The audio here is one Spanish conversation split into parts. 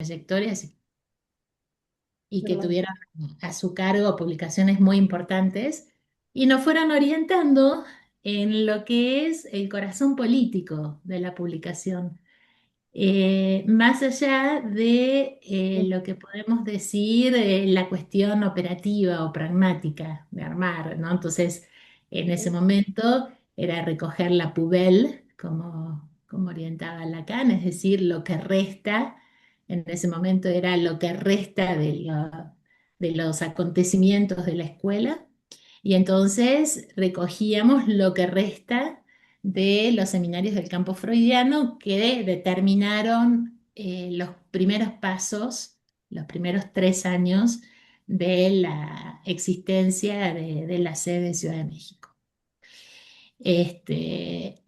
trayectorias y que Claro. tuvieron a su cargo publicaciones muy importantes y nos fueron orientando en lo que es el corazón político de la publicación. Más allá de lo que podemos decir la cuestión operativa o pragmática de armar, ¿no? Entonces, en ese momento era recoger la poubelle, como orientaba Lacan, es decir, lo que resta, en ese momento era lo que resta de los acontecimientos de la escuela, y entonces recogíamos lo que resta de los seminarios del campo freudiano que determinaron los primeros pasos, los primeros 3 años de la existencia de la sede de Ciudad de México.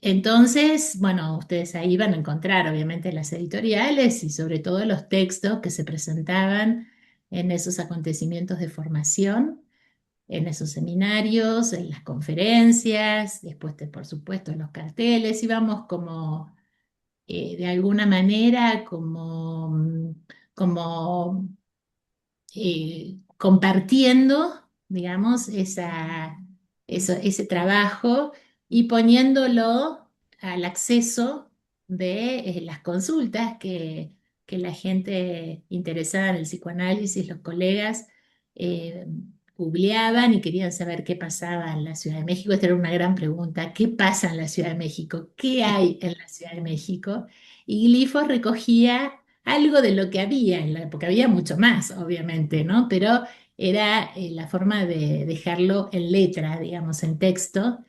Entonces, bueno, ustedes ahí van a encontrar obviamente las editoriales y sobre todo los textos que se presentaban en esos acontecimientos de formación, en esos seminarios, en las conferencias, después, por supuesto, en los carteles, íbamos como, de alguna manera, como compartiendo, digamos, ese trabajo y poniéndolo al acceso de las consultas que la gente interesada en el psicoanálisis, los colegas, eh, googleaban y querían saber qué pasaba en la Ciudad de México. Esta era una gran pregunta. ¿Qué pasa en la Ciudad de México? ¿Qué hay en la Ciudad de México? Y Glifos recogía algo de lo que había en la época, había mucho más, obviamente, ¿no? Pero era la forma de dejarlo en letra, digamos, en texto.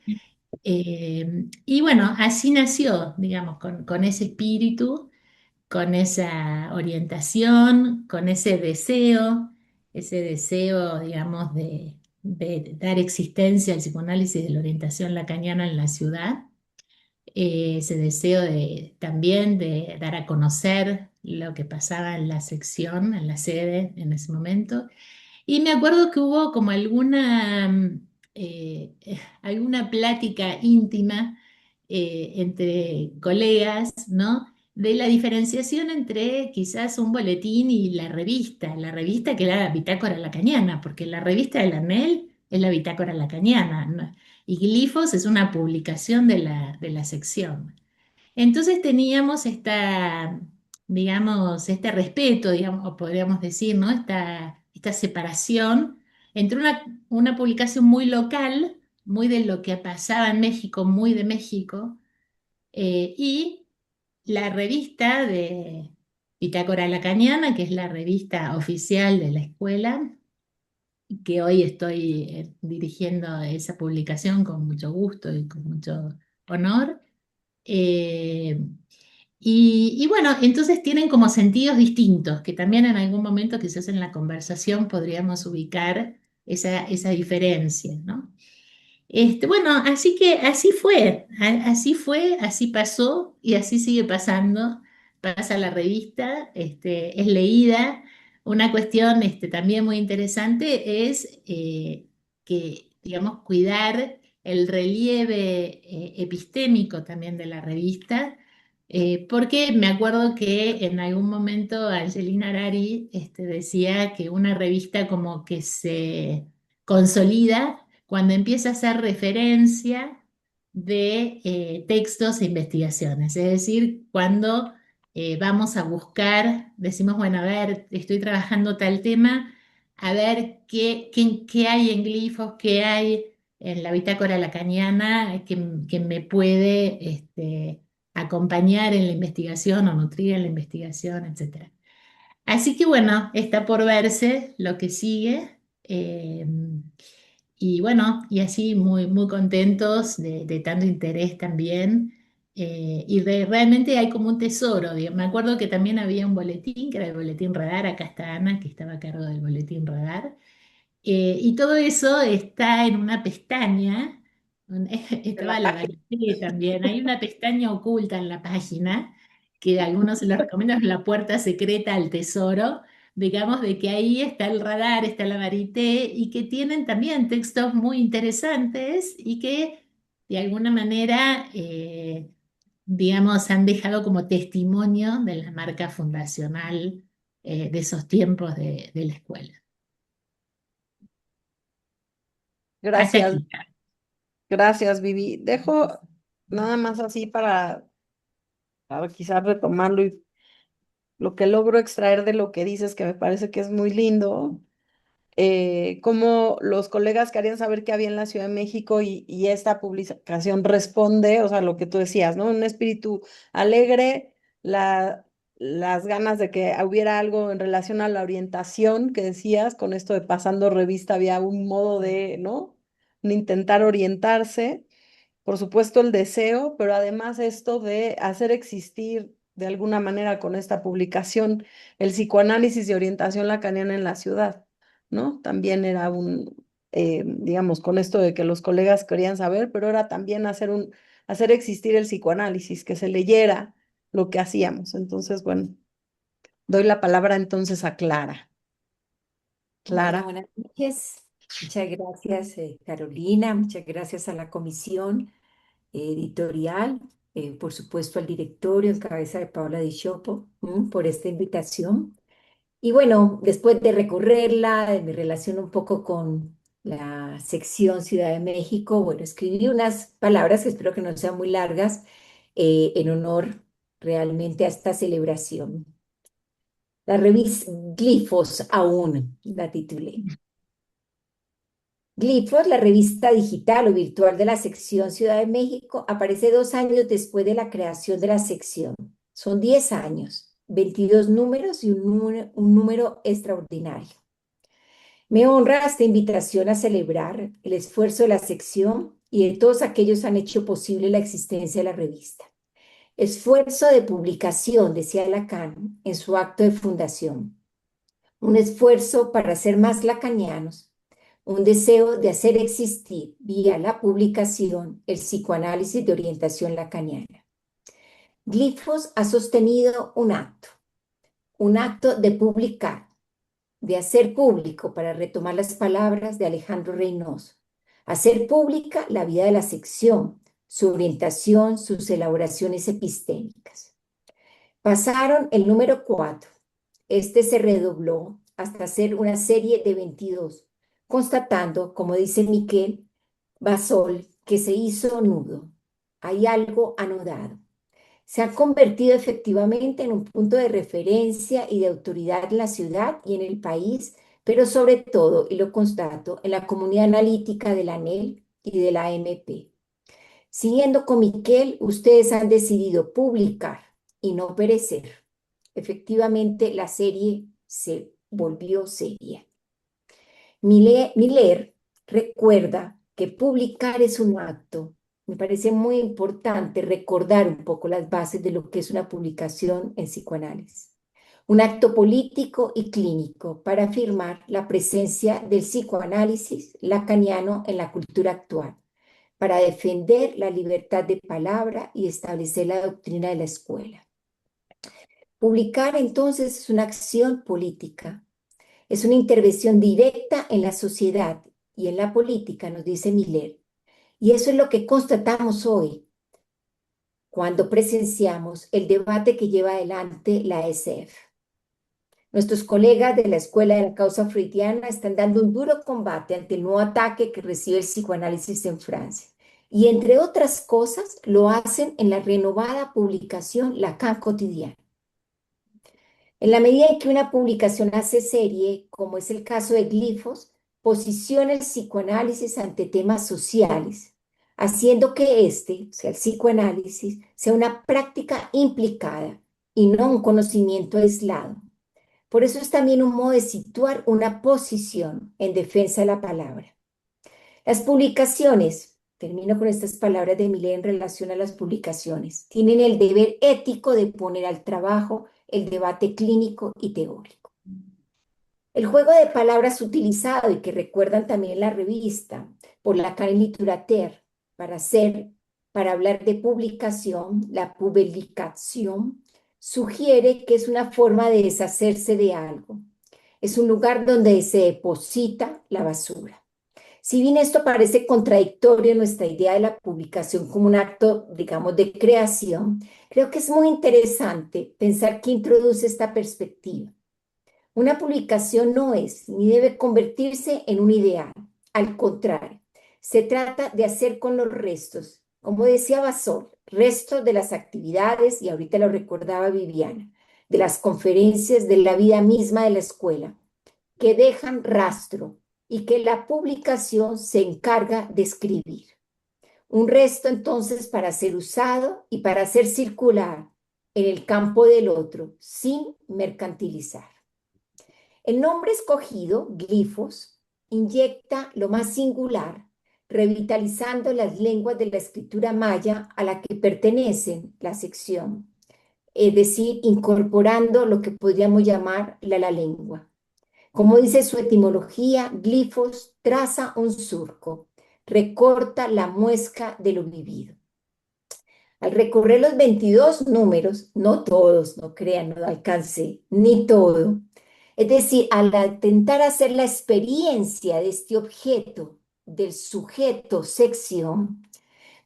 Y bueno, así nació, digamos, con ese espíritu, con esa orientación, con ese deseo, digamos, de dar existencia al psicoanálisis de la orientación lacaniana en la ciudad, ese deseo también de dar a conocer lo que pasaba en la sección, en la sede en ese momento. Y me acuerdo que hubo como alguna plática íntima entre colegas, ¿no? De la diferenciación entre quizás un boletín y la revista que era la Bitácora Lacaniana, porque la revista de la NEL es la Bitácora Lacaniana, ¿no? Y Glifos es una publicación de la sección. Entonces teníamos digamos, este respeto, digamos, o podríamos decir, ¿no? Esta separación entre una publicación muy local, muy de lo que pasaba en México, muy de México, y la revista de Bitácora Lacaniana, que es la revista oficial de la escuela, que hoy estoy dirigiendo esa publicación con mucho gusto y con mucho honor. Eh, y bueno, entonces tienen como sentidos distintos, que también en algún momento quizás en la conversación podríamos ubicar esa diferencia, ¿no? Bueno, así que así fue, así pasó y así sigue pasando. Pasa la revista, es leída. Una cuestión también muy interesante es que, digamos, cuidar el relieve epistémico también de la revista, porque me acuerdo que en algún momento Angelina Arari decía que una revista como que se consolida cuando empieza a hacer referencia de textos e investigaciones, es decir, cuando vamos a buscar, decimos, bueno, a ver, estoy trabajando tal tema, a ver qué hay en Glifos, qué hay en la bitácora lacaniana que me puede acompañar en la investigación o nutrir en la investigación, etcétera. Así que bueno, está por verse lo que sigue. Y bueno, y así muy, muy contentos de tanto interés también. Realmente hay como un tesoro. Me acuerdo que también había un boletín, que era el boletín Radar, acá está Ana, que estaba a cargo del boletín Radar. Y todo eso está en una pestaña, En la estaba la página. varité también, hay una pestaña oculta en la página que a algunos se los recomiendo, es la puerta secreta al tesoro, digamos de que ahí está el radar, está la varité y que tienen también textos muy interesantes y que de alguna manera, digamos, han dejado como testimonio de la marca fundacional de esos tiempos de la escuela. Hasta Gracias, aquí. gracias, Vivi. Dejo nada más así para quizás retomarlo y lo que logro extraer de lo que dices, que me parece que es muy lindo, cómo los colegas querían saber qué había en la Ciudad de México y esta publicación responde, o sea, lo que tú decías, ¿no? Un espíritu alegre, las ganas de que hubiera algo en relación a la orientación que decías, con esto de pasando revista había un modo de, ¿no? Un intentar orientarse, por supuesto el deseo, pero además esto de hacer existir de alguna manera con esta publicación el psicoanálisis y orientación lacaniana en la ciudad, ¿no? También era digamos, con esto de que los colegas querían saber, pero era también hacer existir el psicoanálisis, que se leyera lo que hacíamos. Entonces, bueno, doy la palabra entonces a Clara. Bueno, Clara. buenas noches. Muchas gracias, Carolina. Muchas gracias a la comisión editorial, por supuesto al directorio en cabeza de Paula Di Sciopo, por esta invitación. Y bueno, después de recorrerla, de mi relación un poco con la sección Ciudad de México, bueno, escribí unas palabras que espero que no sean muy largas, en honor realmente a esta celebración. La revista Glifos aún la titulé. Glifos, la revista digital o virtual de la sección Ciudad de México, aparece 2 años después de la creación de la sección. Son 10 años, 22 números y un número extraordinario. Me honra esta invitación a celebrar el esfuerzo de la sección y de todos aquellos que han hecho posible la existencia de la revista. Esfuerzo de publicación, decía Lacan en su acto de fundación. Un esfuerzo para ser más lacanianos, un deseo de hacer existir vía la publicación el psicoanálisis de orientación lacaniana. Glifos ha sostenido un acto de publicar, de hacer público, para retomar las palabras de Alejandro Reynoso, hacer pública la vida de la sección, su orientación, sus elaboraciones epistémicas. Pasaron el número 4. Este se redobló hasta hacer una serie de 22, constatando, como dice Miquel Basol, que se hizo nudo. Hay algo anudado. Se ha convertido efectivamente en un punto de referencia y de autoridad en la ciudad y en el país, pero sobre todo, y lo constato, en la comunidad analítica de la ANEL y de la MP. Siguiendo con Miquel, ustedes han decidido publicar y no perecer. Efectivamente, la serie se volvió seria. Miller recuerda que publicar es un acto. Me parece muy importante recordar un poco las bases de lo que es una publicación en psicoanálisis. Un acto político y clínico para afirmar la presencia del psicoanálisis lacaniano en la cultura actual, para defender la libertad de palabra y establecer la doctrina de la escuela. Publicar entonces es una acción política, es una intervención directa en la sociedad y en la política, nos dice Miller. Y eso es lo que constatamos hoy cuando presenciamos el debate que lleva adelante la SF. Nuestros colegas de la Escuela de la Causa Freudiana están dando un duro combate ante el nuevo ataque que recibe el psicoanálisis en Francia. Y entre otras cosas, lo hacen en la renovada publicación Lacan Cotidiana. En la medida en que una publicación hace serie, como es el caso de Glifos, posiciona el psicoanálisis ante temas sociales, haciendo que este, o sea, el psicoanálisis, sea una práctica implicada y no un conocimiento aislado. Por eso es también un modo de situar una posición en defensa de la palabra. Las publicaciones, termino con estas palabras de Millet en relación a las publicaciones, tienen el deber ético de poner al trabajo el debate clínico y teórico. El juego de palabras utilizado y que recuerdan también en la revista por Lacan y Literature para hablar de publicación, la publicación, sugiere que es una forma de deshacerse de algo. Es un lugar donde se deposita la basura. Si bien esto parece contradictorio en nuestra idea de la publicación como un acto, digamos, de creación, creo que es muy interesante pensar que introduce esta perspectiva. Una publicación no es ni debe convertirse en un ideal. Al contrario, se trata de hacer con los restos, como decía Basol, restos de las actividades, y ahorita lo recordaba Viviana, de las conferencias, de la vida misma de la escuela, que dejan rastro y que la publicación se encarga de escribir. Un resto entonces para ser usado y para ser circular en el campo del otro sin mercantilizar. El nombre escogido, glifos, inyecta lo más singular, revitalizando las lenguas de la escritura maya a la que pertenecen la sección, es decir, incorporando lo que podríamos llamar la lengua. Como dice su etimología, glifos traza un surco, recorta la muesca de lo vivido. Al recorrer los 22 números, no todos, no crean, no alcancé, ni todo. Es decir, al intentar hacer la experiencia de este objeto, del sujeto sección,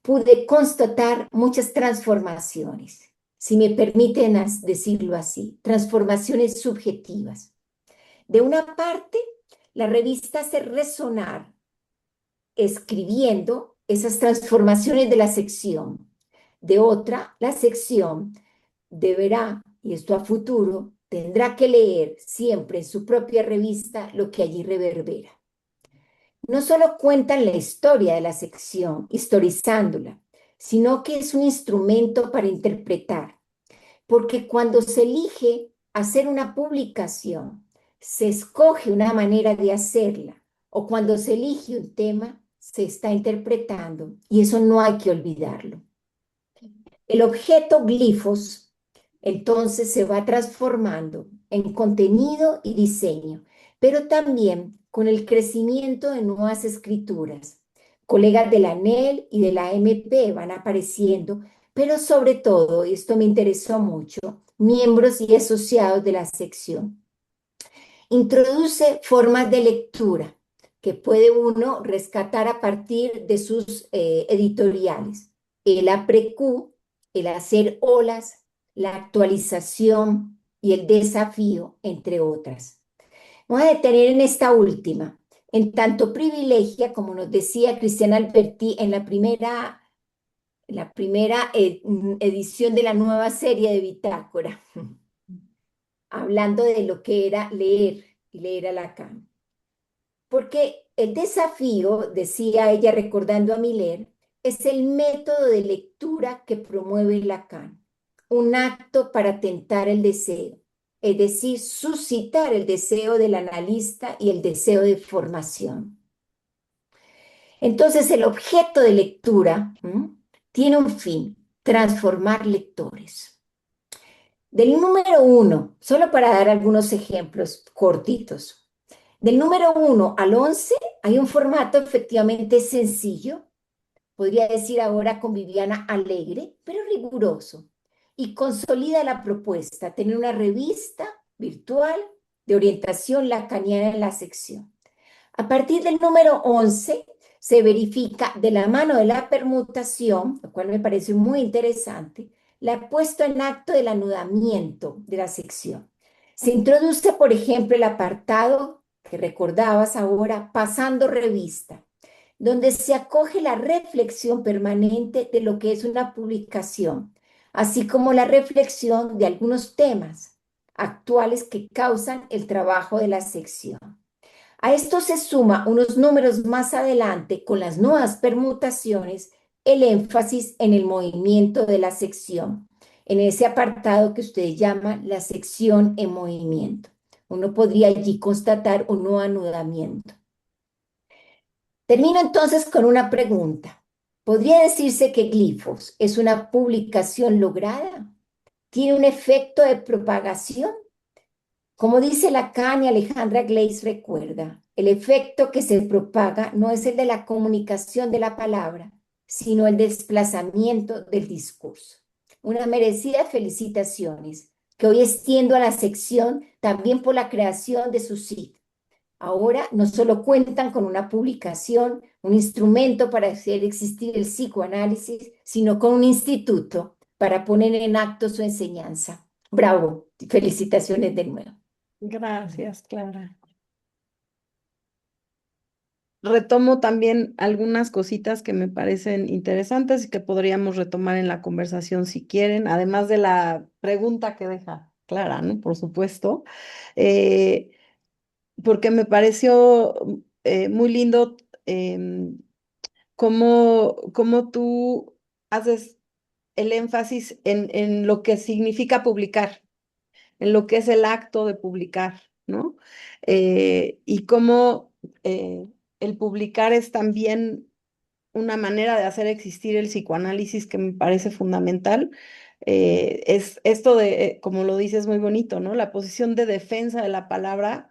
pude constatar muchas transformaciones, si me permiten decirlo así, transformaciones subjetivas. De una parte, la revista hace resonar, escribiendo esas transformaciones de la sección. De otra, la sección deberá, y esto a futuro, tendrá que leer siempre en su propia revista lo que allí reverbera. No solo cuentan la historia de la sección, historizándola, sino que es un instrumento para interpretar, porque cuando se elige hacer una publicación, se escoge una manera de hacerla, o cuando se elige un tema, se está interpretando, y eso no hay que olvidarlo. El objeto glifos, entonces, se va transformando en contenido y diseño, pero también con el crecimiento de nuevas escrituras. Colegas de la ANEL y de la MP van apareciendo, pero sobre todo, y esto me interesó mucho, miembros y asociados de la sección. Introduce formas de lectura que puede uno rescatar a partir de sus editoriales. El après-coup, el hacer olas, la actualización y el desafío, entre otras. Voy a detener en esta última. En tanto privilegia, como nos decía Cristian Alberti en la primera edición de la nueva serie de Bitácora, hablando de lo que era leer y leer a Lacan. Porque el desafío, decía ella recordando a Miller, es el método de lectura que promueve Lacan, un acto para tentar el deseo, es decir, suscitar el deseo del analista y el deseo de formación. Entonces, el objeto de lectura tiene un fin, transformar lectores. Del número 1, solo para dar algunos ejemplos cortitos. Del número 1 al 11 hay un formato efectivamente sencillo, podría decir ahora con Viviana alegre, pero riguroso, y consolida la propuesta, tener una revista virtual de orientación lacaniana en la sección. A partir del número 11 se verifica de la mano de la permutación, lo cual me parece muy interesante, la puesta en acto del anudamiento de la sección. Se introduce, por ejemplo, el apartado que recordabas ahora, pasando revista, donde se acoge la reflexión permanente de lo que es una publicación, así como la reflexión de algunos temas actuales que causan el trabajo de la sección. A esto se suma unos números más adelante con las nuevas permutaciones, el énfasis en el movimiento de la sección, en ese apartado que ustedes llaman la sección en movimiento. Uno podría allí constatar un nuevo anudamiento. Termino entonces con una pregunta. ¿Podría decirse que Glifos es una publicación lograda? ¿Tiene un efecto de propagación? Como dice Lacan y Alejandra Gleis recuerda, el efecto que se propaga no es el de la comunicación de la palabra, sino el desplazamiento del discurso. Una merecida felicitaciones, que hoy extiendo a la sección también por la creación de su sitio. Ahora no solo cuentan con una publicación, un instrumento para hacer existir el psicoanálisis, sino con un instituto para poner en acto su enseñanza. Bravo, felicitaciones de nuevo. Gracias, Clara. Retomo también algunas cositas que me parecen interesantes y que podríamos retomar en la conversación si quieren, además de la pregunta que deja Clara, ¿no? Por supuesto, eh, porque me pareció muy lindo cómo tú haces el énfasis en lo que significa publicar, en lo que es el acto de publicar, ¿no? Y cómo el publicar es también una manera de hacer existir el psicoanálisis que me parece fundamental. Es esto de, como lo dices, muy bonito, ¿no? La posición de defensa de la palabra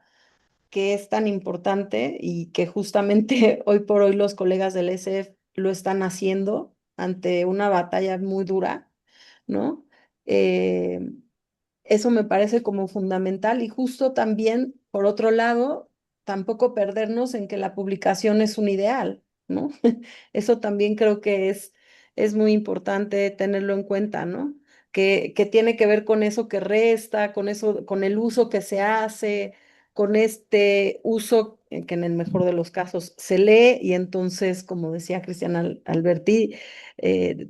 que es tan importante y que justamente hoy por hoy los colegas del SF lo están haciendo ante una batalla muy dura, ¿no? Eh, Eso me parece como fundamental y justo también, por otro lado, tampoco perdernos en que la publicación es un ideal, ¿no? Eso también creo que es muy importante tenerlo en cuenta, ¿no? Que tiene que ver con eso que resta, con eso, con el uso que se hace, con este uso que en el mejor de los casos se lee y entonces, como decía Cristian Alberti,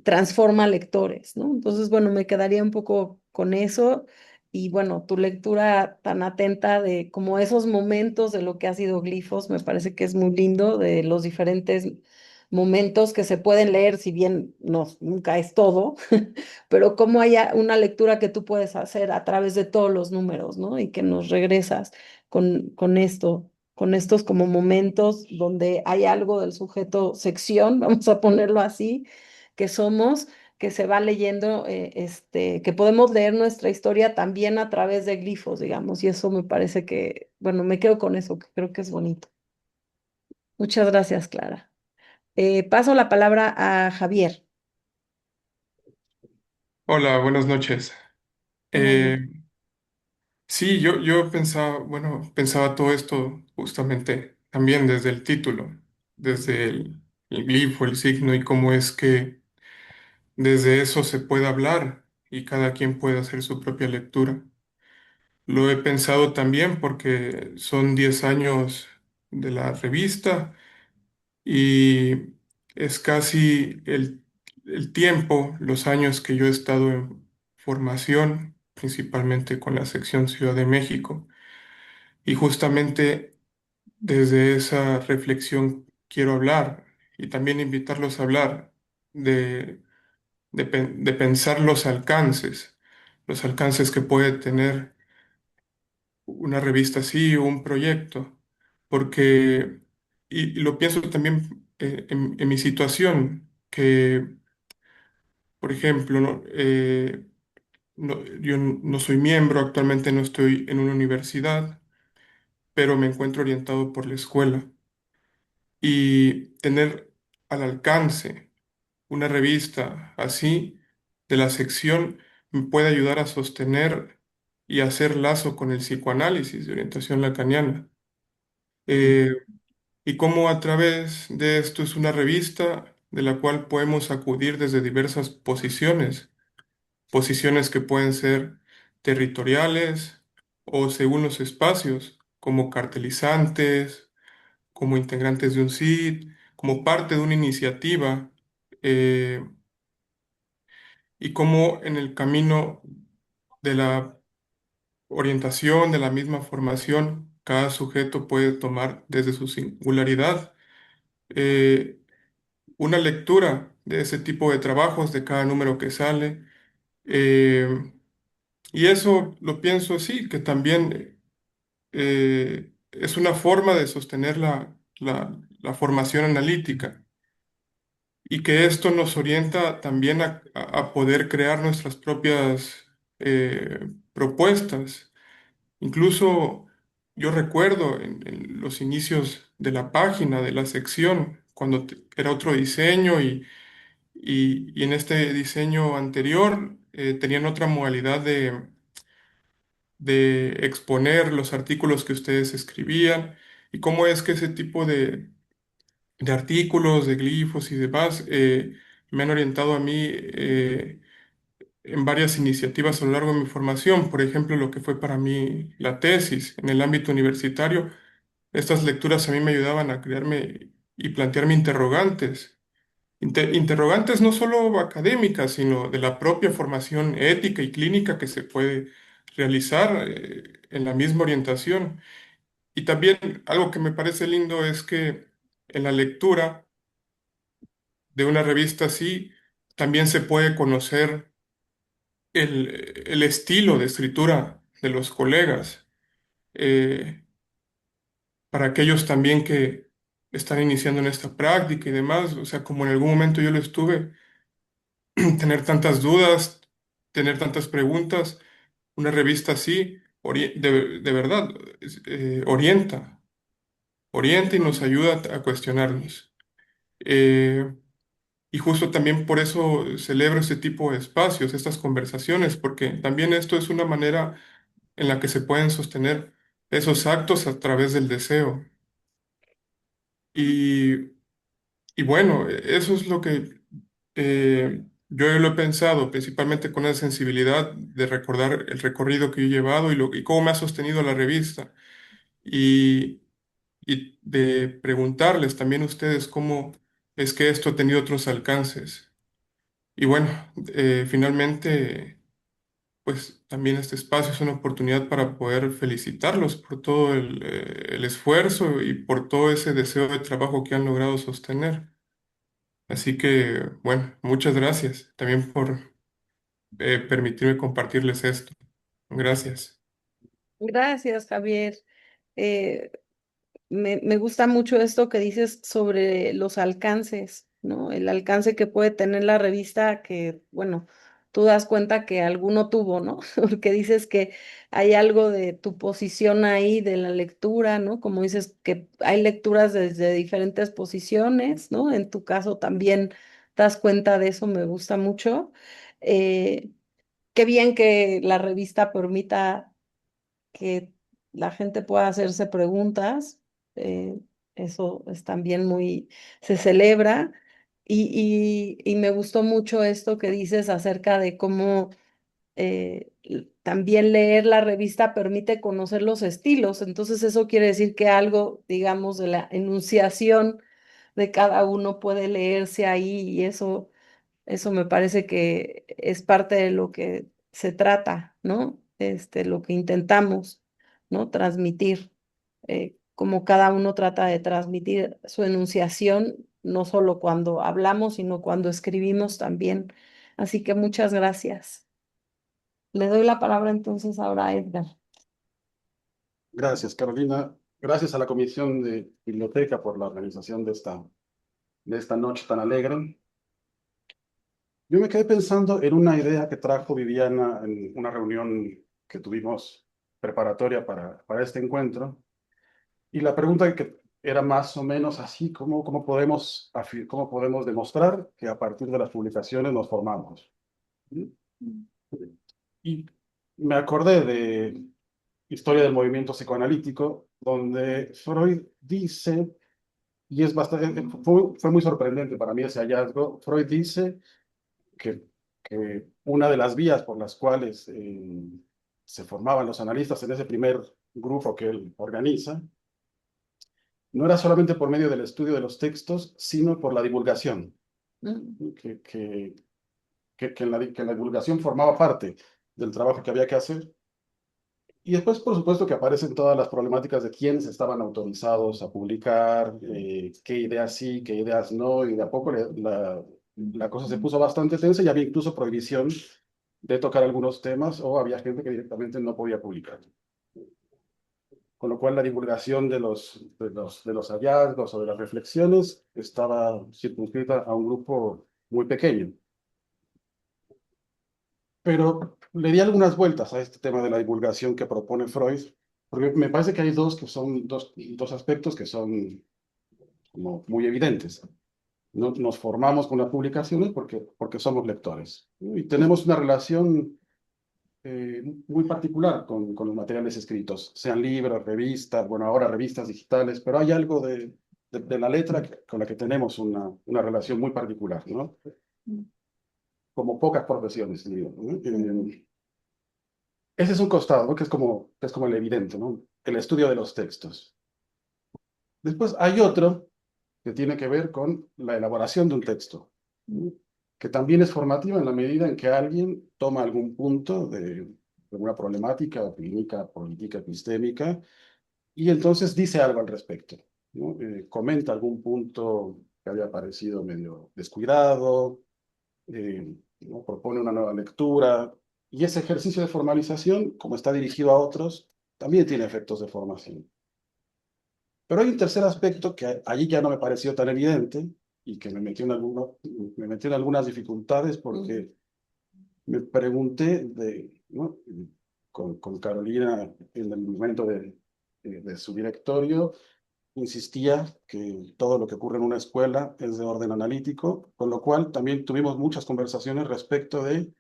transforma lectores, ¿no? Entonces, bueno, me quedaría un poco con eso y bueno, tu lectura tan atenta de como esos momentos de lo que ha sido Glifos, me parece que es muy lindo, de los diferentes momentos que se pueden leer, si bien no, nunca es todo, pero cómo haya una lectura que tú puedes hacer a través de todos los números, ¿no? Y que nos regresas con esto, con estos como momentos donde hay algo del sujeto sección, vamos a ponerlo así, que somos que se va leyendo, que podemos leer nuestra historia también a través de glifos, digamos, y eso me parece que, bueno, me quedo con eso, que creo que es bonito. Muchas gracias, Clara. Paso la palabra a Javier. Hola, buenas noches. Hola. Eh, sí, yo pensaba, bueno, pensaba todo esto justamente también desde el título, desde el glifo, el signo y cómo es que desde eso se puede hablar y cada quien puede hacer su propia lectura. Lo he pensado también porque son 10 años de la revista y es casi el tiempo, los años que yo he estado en formación, principalmente con la sección Ciudad de México. Y justamente desde esa reflexión quiero hablar y también invitarlos a hablar de pensar los alcances que puede tener una revista así o un proyecto, porque, y lo pienso también en mi situación, que, por ejemplo, yo no soy miembro, actualmente no estoy en una universidad, pero me encuentro orientado por la escuela. Y tener al alcance una revista así de la sección me puede ayudar a sostener y hacer lazo con el psicoanálisis de orientación lacaniana. Eh, y cómo a través de esto es una revista de la cual podemos acudir desde diversas posiciones, posiciones que pueden ser territoriales o según los espacios, como cartelizantes, como integrantes de un CID, como parte de una iniciativa, eh, y cómo en el camino de la orientación, de la misma formación, cada sujeto puede tomar desde su singularidad eh, una lectura de ese tipo de trabajos, de cada número que sale. eh, y eso lo pienso así, que también es una forma de sostener la formación analítica y que esto nos orienta también a poder crear nuestras propias propuestas. Incluso yo recuerdo en los inicios de la página, de la sección, cuando era otro diseño y en este diseño anterior tenían otra modalidad de exponer los artículos que ustedes escribían y cómo es que ese tipo de artículos, de glifos y demás me han orientado a mí en varias iniciativas a lo largo de mi formación, por ejemplo, lo que fue para mí la tesis en el ámbito universitario. Estas lecturas a mí me ayudaban a crearme y plantearme interrogantes. Interrogantes no solo académicas, sino de la propia formación ética y clínica que se puede realizar en la misma orientación. Y también algo que me parece lindo es que en la lectura de una revista así, también se puede conocer el estilo de escritura de los colegas, eh, para aquellos también que están iniciando en esta práctica y demás, o sea, como en algún momento yo lo estuve, tener tantas dudas, tener tantas preguntas, una revista así, de verdad, orienta, orienta y nos ayuda a cuestionarnos. Eh, Y justo también por eso celebro este tipo de espacios, estas conversaciones, porque también esto es una manera en la que se pueden sostener esos actos a través del deseo. Y, y bueno, eso es lo que yo lo he pensado, principalmente con la sensibilidad de recordar el recorrido que yo he llevado y cómo me ha sostenido la revista. Y, y de preguntarles también a ustedes cómo es que esto ha tenido otros alcances. Y bueno, finalmente, pues también este espacio es una oportunidad para poder felicitarlos por todo el esfuerzo y por todo ese deseo de trabajo que han logrado sostener. Así que, bueno, muchas gracias también por permitirme compartirles esto. Gracias. Gracias, Javier. Eh, me gusta mucho esto que dices sobre los alcances, ¿no? El alcance que puede tener la revista que, bueno, tú das cuenta que alguno tuvo, ¿no? Porque dices que hay algo de tu posición ahí, de la lectura, ¿no? Como dices que hay lecturas desde diferentes posiciones, ¿no? En tu caso también das cuenta de eso, me gusta mucho. Eh, Qué bien que la revista permita que la gente pueda hacerse preguntas, eh, eso es también muy, se celebra. Y me gustó mucho esto que dices acerca de cómo también leer la revista permite conocer los estilos. Entonces eso quiere decir que algo, digamos, de la enunciación de cada uno puede leerse ahí y eso me parece que es parte de lo que se trata, ¿no? Lo que intentamos, ¿no? Transmitir, como cada uno trata de transmitir su enunciación, no solo cuando hablamos, sino cuando escribimos también. Así que muchas gracias. Le doy la palabra entonces ahora a Edgar. Gracias, Carolina. Gracias a la Comisión de Biblioteca por la organización de esta noche tan alegre. Yo me quedé pensando en una idea que trajo Viviana en una reunión que tuvimos preparatoria para este encuentro. Y la pregunta que era más o menos así, cómo podemos demostrar que a partir de las publicaciones nos formamos? ¿Mm? Y me acordé de Historia del movimiento psicoanalítico, donde Freud dice, y es bastante, fue muy sorprendente para mí ese hallazgo. Freud dice que, que una de las vías por las cuales se formaban los analistas en ese primer grupo que él organiza, no era solamente por medio del estudio de los textos, sino por la divulgación, que la divulgación formaba parte del trabajo que había que hacer. Y después, por supuesto, que aparecen todas las problemáticas de quiénes estaban autorizados a publicar, qué ideas sí, qué ideas no, y de a poco la cosa se puso bastante tensa y había incluso prohibición de tocar algunos temas o había gente que directamente no podía publicar. Con lo cual la divulgación de los hallazgos o de las reflexiones estaba circunscrita a un grupo muy pequeño. Pero le di algunas vueltas a este tema de la divulgación que propone Freud, porque me parece que hay dos aspectos que son como muy evidentes. Nos formamos con las publicaciones porque somos lectores, ¿no? Y tenemos una relación muy particular con los materiales escritos, sean libros, revistas, bueno, ahora revistas digitales, pero hay algo de la letra con la que tenemos una relación muy particular, ¿no? como pocas profesiones, digo, ¿no? Ese es un costado, ¿no? Que es como el evidente, ¿no? El estudio de los textos. Después hay otro que tiene que ver con la elaboración de un texto, ¿no? Que también es formativa en la medida en que alguien toma algún punto de alguna problemática clínica, política, epistémica, y entonces dice algo al respecto, ¿no? Comenta algún punto que había parecido medio descuidado, ¿no? Propone una nueva lectura, y ese ejercicio de formalización, como está dirigido a otros, también tiene efectos de formación. Pero hay un tercer aspecto que allí ya no me pareció tan evidente y que me metió en algunas dificultades porque me pregunté, ¿no? Con Carolina en el momento de su directorio, insistía que todo lo que ocurre en una escuela es de orden analítico, con lo cual también tuvimos muchas conversaciones respecto de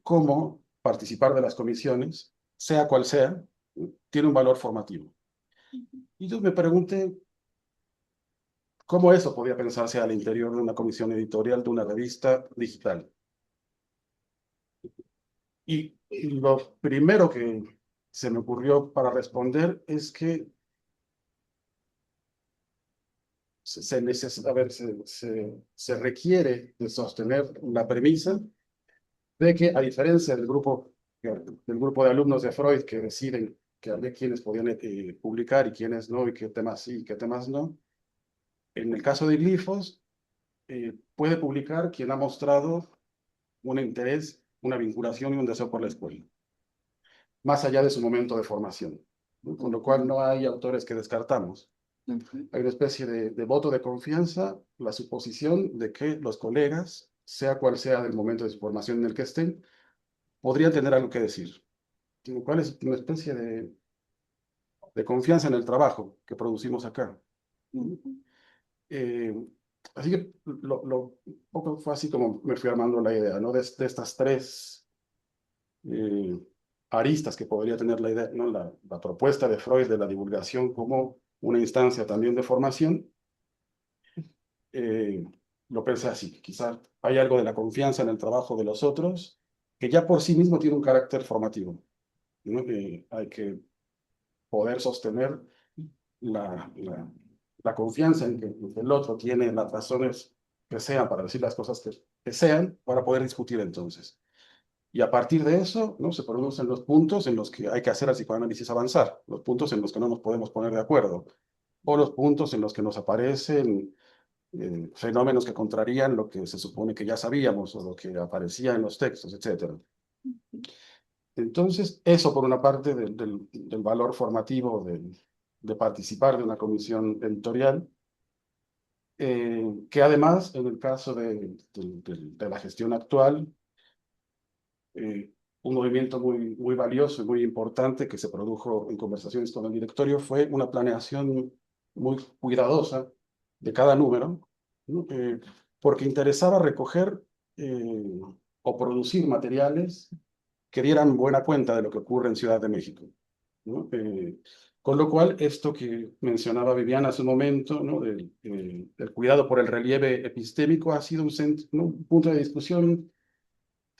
cómo participar de las comisiones, sea cual sea, tiene un valor formativo. Y yo me pregunté cómo eso podía pensarse al interior de una comisión editorial de una revista digital. Y lo primero que se me ocurrió para responder es que se requiere de sostener la premisa de que, a diferencia del grupo de alumnos de Freud que deciden que había quienes podían publicar y quienes no, y qué temas sí y qué temas no, en el caso de Glifos, puede publicar quien ha mostrado un interés, una vinculación y un deseo por la escuela, más allá de su momento de formación, ¿no? Con lo cual no hay autores que descartamos. Hay una especie de voto de confianza, la suposición de que los colegas, sea cual sea el momento de su formación en el que estén, podrían tener algo que decir, lo cual es una especie de confianza en el trabajo que producimos acá. Eh, Así que un poco fue así como me fui armando la idea, ¿no? De estas tres eh, aristas que podría tener la idea, ¿no? La propuesta de Freud de la divulgación como una instancia también de formación. eh, lo pensé así, quizás hay algo de la confianza en el trabajo de los otros que ya por sí mismo tiene un carácter formativo, ¿no? Hay que poder sostener la confianza en que el otro tiene las razones que sean para decir las cosas que sean para poder discutir entonces. Y a partir de eso, ¿no? Se producen los puntos en los que hay que hacer el psicoanálisis avanzar, los puntos en los que no nos podemos poner de acuerdo, o los puntos en los que nos aparecen fenómenos que contrarían lo que se supone que ya sabíamos o lo que aparecía en los textos, etcétera. Entonces, eso por una parte del valor formativo de participar de una comisión editorial, que además, en el caso de la gestión actual, un movimiento muy valioso y muy importante que se produjo en conversaciones con el directorio fue una planeación muy cuidadosa de cada número, ¿no? Porque interesaba recoger o producir materiales que dieran buena cuenta de lo que ocurre en Ciudad de México, ¿no? Con lo cual, esto que mencionaba Viviana hace un momento, ¿no? Del cuidado por el relieve epistémico ha sido ¿no? un punto de discusión,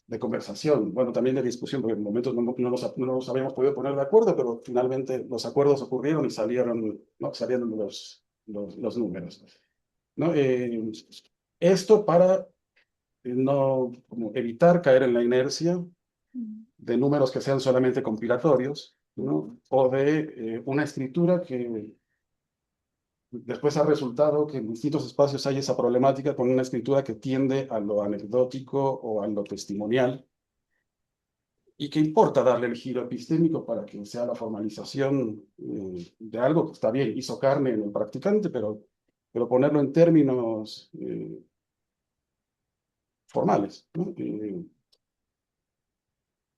de conversación, bueno, también de discusión, porque en momentos no nos habíamos podido poner de acuerdo, pero finalmente los acuerdos ocurrieron y salieron los números, ¿no? Esto para no como evitar caer en la inercia de números que sean solamente compilatorios, ¿no? O de una escritura que después ha resultado que en distintos espacios hay esa problemática con una escritura que tiende a lo anecdótico o a lo testimonial, y que importa darle el giro epistémico para que sea la formalización de algo que está bien, hizo carne en el practicante, pero ponerlo en términos formales, ¿no?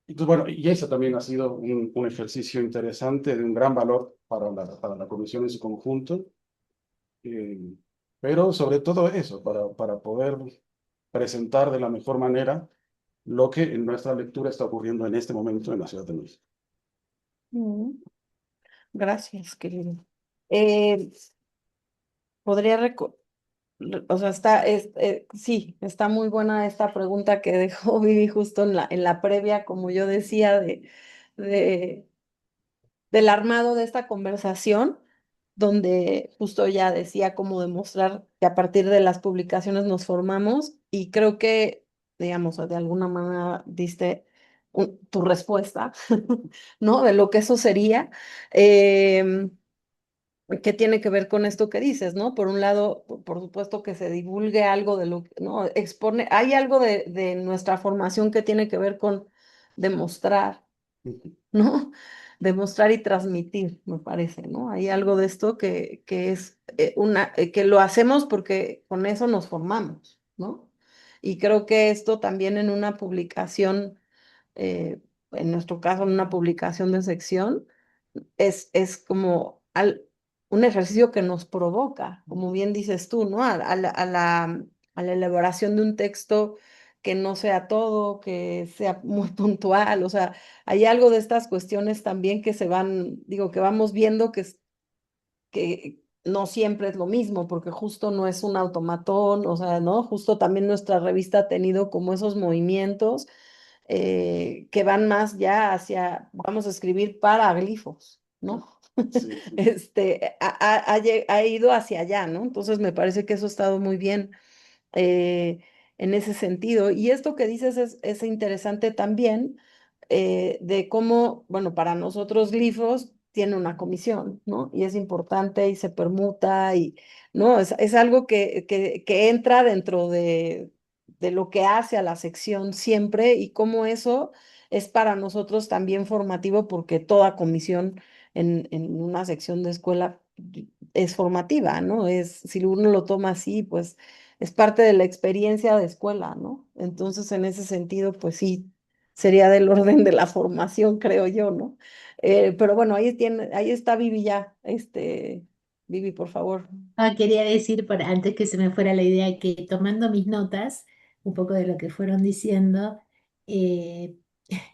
Entonces, bueno, y eso también ha sido un ejercicio interesante de un gran valor para la comisión en su conjunto, eh, pero sobre todo eso, para poder presentar de la mejor manera lo que en nuestra lectura está ocurriendo en este momento en la Ciudad de México. Mm, Gracias, querido. Eh, podría O sea, sí, está muy buena esta pregunta que dejó Vivi justo en la previa, como yo decía, de, del armado de esta conversación, donde justo ya decía cómo demostrar que a partir de las publicaciones nos formamos y creo que, digamos, de alguna manera diste tu respuesta, ¿no? De lo que eso sería. Em, ¿Qué tiene que ver con esto que dices, no? Por un lado, por supuesto que se divulgue algo de lo que, ¿no? Hay algo de nuestra formación que tiene que ver con demostrar, ¿no? Demostrar y transmitir, me parece, ¿no? Hay algo de esto que es que lo hacemos porque con eso nos formamos, ¿no? Y creo que esto también en una publicación, en nuestro caso, en una publicación de sección, es como un ejercicio que nos provoca, como bien dices tú, ¿no? A la elaboración de un texto que no sea todo, que sea muy puntual, o sea, hay algo de estas cuestiones también que se van, digo, que vamos viendo que no siempre es lo mismo, porque justo no es un automatón, o sea, ¿no? Justo también nuestra revista ha tenido como esos movimientos que van más ya hacia, vamos a escribir para glifos, ¿no? Sí. Ha ido hacia allá, ¿no? Entonces me parece que eso ha estado muy bien en ese sentido. Y esto que dices es interesante también de cómo, bueno, para nosotros glifos tiene una comisión, ¿no? Y es importante y se permuta y, ¿no? Es algo que entra dentro de lo que hace a la sección siempre y cómo eso es para nosotros también formativo porque toda comisión en una sección de escuela es formativa, ¿no? Si uno lo toma así, pues es parte de la experiencia de escuela, ¿no? Entonces, en ese sentido, pues sí, sería del orden de la formación, creo yo, ¿no? Pero bueno, ahí está Vivi ya, Vivi, por favor. Quería decir, antes que se me fuera la idea, que tomando mis notas, un poco de lo que fueron diciendo, eh,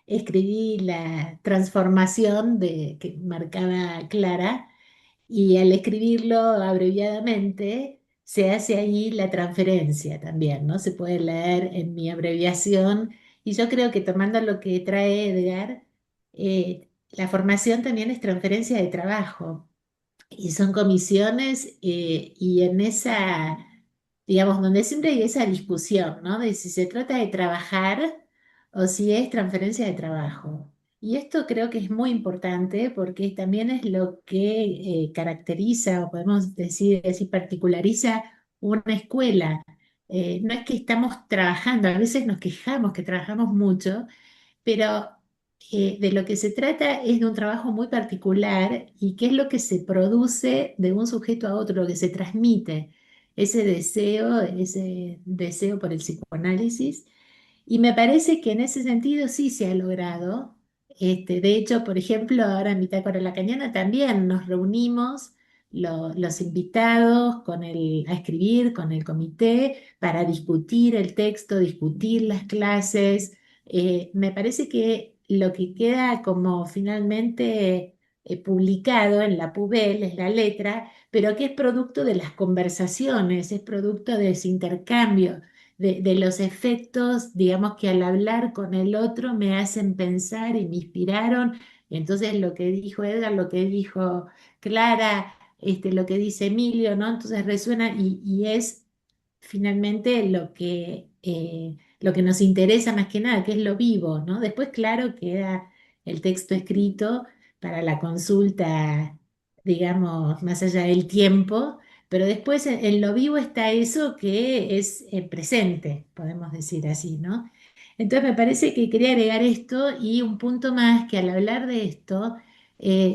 escribí la transformación que marcaba Clara y al escribirlo abreviadamente se hace ahí la transferencia también, ¿no? Se puede leer en mi abreviación y yo creo que tomando lo que trae Edgar, la formación también es transferencia de trabajo. Y son comisiones y en esa, digamos, donde siempre hay esa discusión, ¿no? De si se trata de trabajar o si es transferencia de trabajo. Y esto creo que es muy importante porque también es lo que caracteriza, o podemos decir, así, particulariza una escuela. No es que estamos trabajando, a veces nos quejamos que trabajamos mucho, pero de lo que se trata es de un trabajo muy particular y qué es lo que se produce de un sujeto a otro, lo que se transmite, ese deseo por el psicoanálisis. Y me parece que en ese sentido sí se ha logrado. De hecho, por ejemplo, ahora en Bitácora Lacaniana también nos reunimos los invitados a escribir con el comité para discutir el texto, discutir las clases. Me parece que lo que queda como finalmente publicado en la PUBEL es la letra, pero que es producto de las conversaciones, es producto de ese intercambio de los efectos, digamos que al hablar con el otro me hacen pensar y me inspiraron. Entonces lo que dijo Edgar, lo que dijo Clara, lo que dice Emilio, ¿no? Entonces resuena y es finalmente lo que nos interesa más que nada, que es lo vivo, ¿no? Después, claro, queda el texto escrito para la consulta, digamos, más allá del tiempo, pero después en lo vivo está eso que es presente, podemos decir así, ¿no? Entonces me parece que quería agregar esto y un punto más que al hablar de esto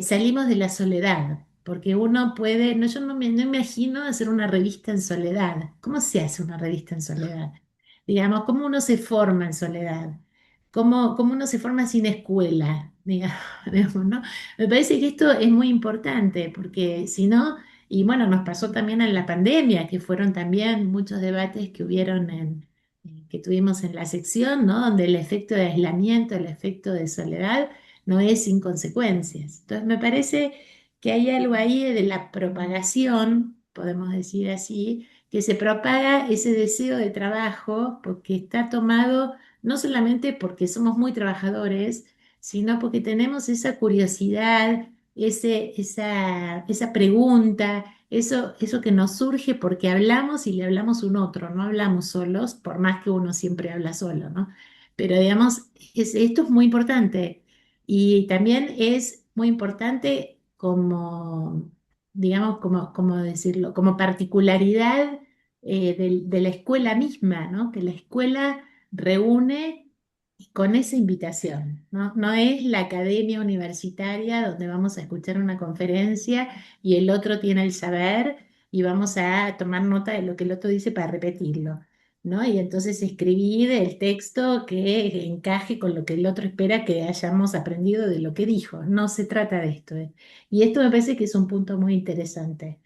salimos de la soledad, porque uno puede, no, yo no imagino hacer una revista en soledad. ¿Cómo se hace una revista en soledad? Digamos, ¿cómo uno se forma en soledad? ¿Cómo uno se forma sin escuela? Digamos, ¿no? Me parece que esto es muy importante, porque si no, y bueno, nos pasó también en la pandemia, que fueron también muchos debates que hubieron que tuvimos en la sección, ¿no? Donde el efecto de aislamiento, el efecto de soledad no es sin consecuencias. Entonces me parece que hay algo ahí de la propagación, podemos decir así, que se propaga ese deseo de trabajo porque está tomado no solamente porque somos muy trabajadores, sino porque tenemos esa curiosidad, esa pregunta, eso que nos surge porque hablamos y le hablamos a un otro, no hablamos solos, por más que uno siempre habla solo, ¿no? Pero digamos, esto es muy importante y también es muy importante como, digamos, como decirlo, como particularidad de la escuela misma, ¿no? Que la escuela reúne con esa invitación, ¿no? No es la academia universitaria donde vamos a escuchar una conferencia y el otro tiene el saber y vamos a tomar nota de lo que el otro dice para repetirlo, ¿no? Y entonces escribir el texto que encaje con lo que el otro espera que hayamos aprendido de lo que dijo. No se trata de esto, ¿eh? Y esto me parece que es un punto muy interesante,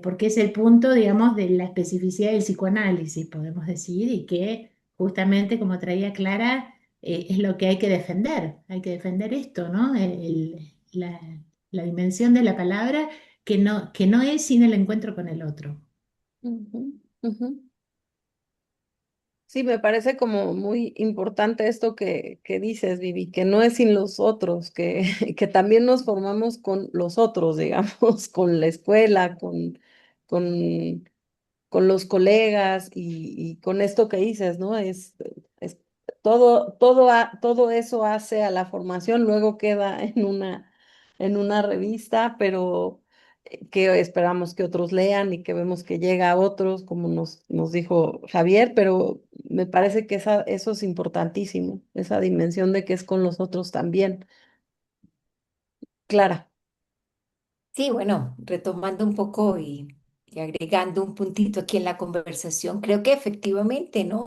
porque es el punto, digamos, de la especificidad del psicoanálisis, podemos decir, y que justamente, como traía Clara, es lo que hay que defender esto, ¿no? La dimensión de la palabra que no es sin el encuentro con el otro. Ujú, ujú. Sí, me parece como muy importante esto que dices, Vivi, que no es sin los otros, que, que también nos formamos con los otros, digamos, con la escuela, con, con los colegas y con esto que dices, ¿no? Es todo eso hace a la formación, luego queda en una revista, pero que esperamos que otros lean y que vemos que llega a otros, como nos dijo Javier, pero me parece que eso es importantísimo, esa dimensión de que es con los otros también. Clara. Sí, bueno, retomando un poco y agregando un puntito aquí en la conversación, creo que efectivamente, ¿no?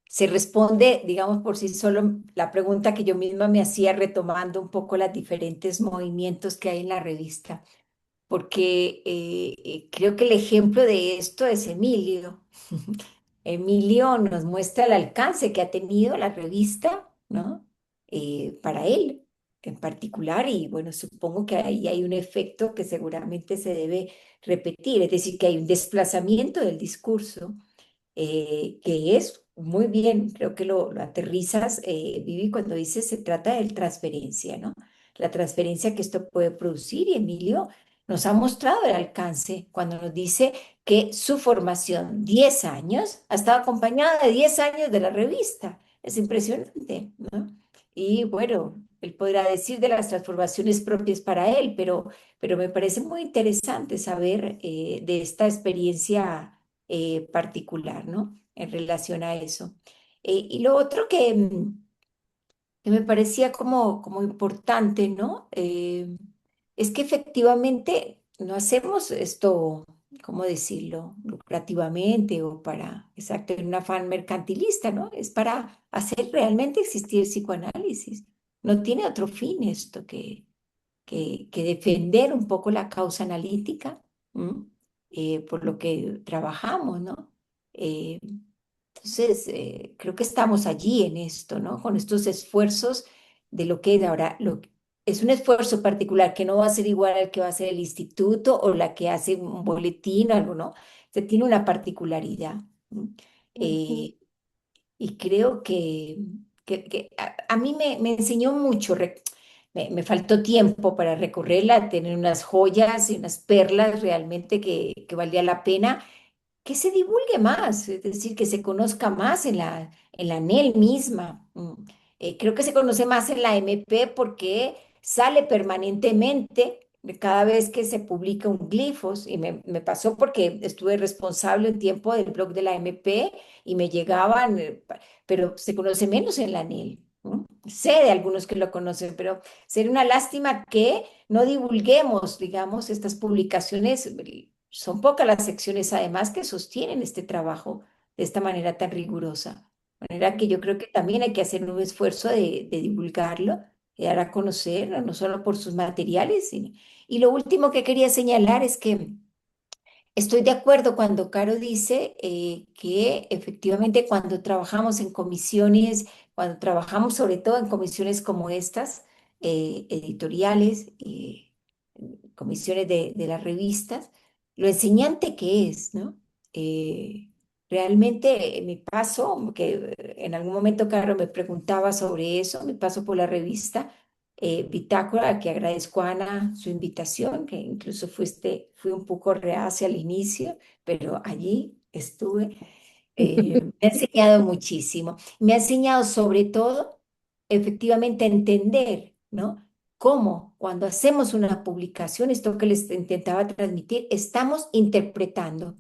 Se responde, digamos, por sí solo la pregunta que yo misma me hacía retomando un poco los diferentes movimientos que hay en la revista, porque creo que el ejemplo de esto es Emilio. Emilio nos muestra el alcance que ha tenido la revista, ¿no? Para él en particular, y bueno, supongo que ahí hay un efecto que seguramente se debe repetir, es decir, que hay un desplazamiento del discurso que es muy bien, creo que lo aterrizas, Vivi, cuando dices se trata de transferencia, ¿no? La transferencia que esto puede producir y Emilio nos ha mostrado el alcance cuando nos dice que su formación, 10 años, ha estado acompañada de 10 años de la revista. Es impresionante, ¿no? Y bueno, él podrá decir de las transformaciones propias para él, pero me parece muy interesante saber de esta experiencia particular, ¿no? En relación a eso. Y lo otro que me parecía como importante, ¿no? Es que efectivamente no hacemos esto, ¿cómo decirlo? Lucrativamente o para, exacto, en un afán mercantilista, ¿no? Es para hacer realmente existir el psicoanálisis. No tiene otro fin esto que defender un poco la causa analítica, ¿m? Por lo que trabajamos, ¿no? Eh, entonces, creo que estamos allí en esto, ¿no? Con estos esfuerzos de lo que ahora es un esfuerzo particular que no va a ser igual al que va a hacer el instituto o la que hace un boletín o algo, ¿no? Se tiene una particularidad. ¿M? Ujú, Eh, y creo que a mí me enseñó mucho, me faltó tiempo para recorrerla, tener unas joyas y unas perlas realmente que valía la pena que se divulgue más, es decir, que se conozca más en la NEL misma. Creo que se conoce más en la MP porque sale permanentemente cada vez que se publica un glifos y me pasó porque estuve responsable un tiempo del blog de la MP y me llegaban, pero se conoce menos en la NEL. ¿No? Sé de algunos que lo conocen, pero sería una lástima que no divulguemos, digamos, estas publicaciones. Son pocas las secciones además que sostienen este trabajo de esta manera tan rigurosa. De manera que yo creo que también hay que hacer un esfuerzo de divulgarlo, de dar a conocer, no solo por sus materiales. Y lo último que quería señalar es que estoy de acuerdo cuando Caro dice que efectivamente cuando trabajamos en comisiones, cuando trabajamos sobre todo en comisiones como estas, editoriales, comisiones de las revistas, lo enseñante que es, ¿no? Eh, Realmente mi paso, que en algún momento Caro me preguntaba sobre eso, mi paso por la revista Bitácora, que agradezco a Ana su invitación, que incluso fui un poco reacia al inicio, pero allí estuve. Me ha enseñado muchísimo. Me ha enseñado sobre todo, efectivamente, a entender, ¿no? Cómo cuando hacemos una publicación, esto que les intentaba transmitir, estamos interpretando.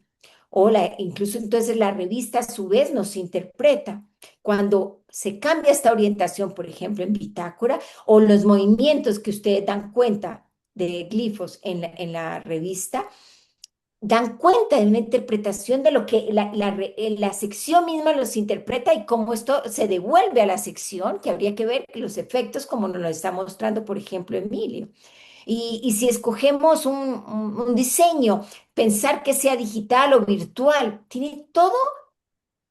Incluso entonces la revista a su vez nos interpreta. Cuando se cambia esta orientación, por ejemplo, en Bitácora, o los movimientos que ustedes dan cuenta de glifos en la revista, dan cuenta de una interpretación de lo que la sección misma los interpreta y cómo esto se devuelve a la sección, que habría que ver los efectos como nos lo está mostrando, por ejemplo, Emilio. Y si escogemos un diseño, pensar que sea digital o virtual, tiene todo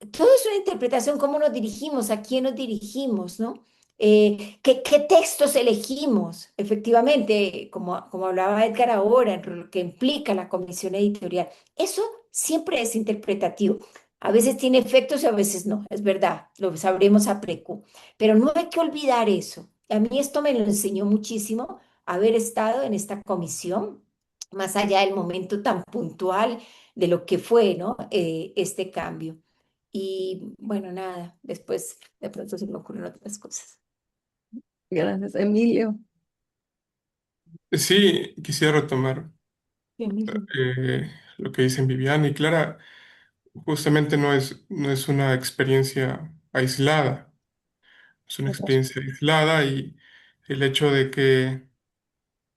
es una interpretación, cómo nos dirigimos, a quién nos dirigimos, ¿no? ¿Qué textos elegimos? Efectivamente, como hablaba Edgar ahora, en lo que implica la comisión editorial, eso siempre es interpretativo. A veces tiene efectos y a veces no, es verdad, lo sabremos a precu. Pero no hay que olvidar eso. A mí esto me lo enseñó muchísimo haber estado en esta comisión, más allá del momento tan puntual de lo que fue, ¿no? Este cambio. Y bueno, nada, después de pronto se me ocurren otras cosas. Gracias, Emilio. Sí, quisiera retomar Sí, Emilio. lo que dicen Viviana y Clara. Justamente no es una experiencia aislada, es una experiencia aislada y el hecho de que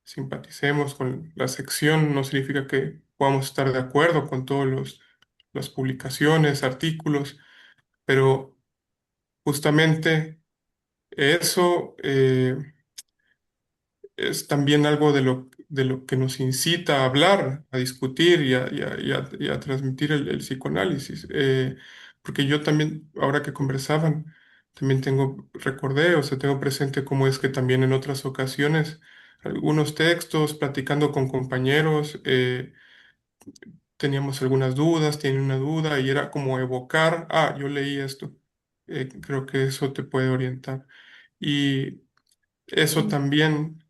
simpaticemos con la sección no significa que podamos estar de acuerdo con todas las publicaciones, artículos, pero justamente eso es también algo de lo que nos incita a hablar, a discutir y a transmitir el psicoanálisis. Porque yo también, ahora que conversaban, también recordé, o sea, tengo presente cómo es que también en otras ocasiones, algunos textos, platicando con compañeros, teníamos algunas dudas, tienen una duda y era como evocar, ah, yo leí esto. Creo que eso te puede orientar. Y eso también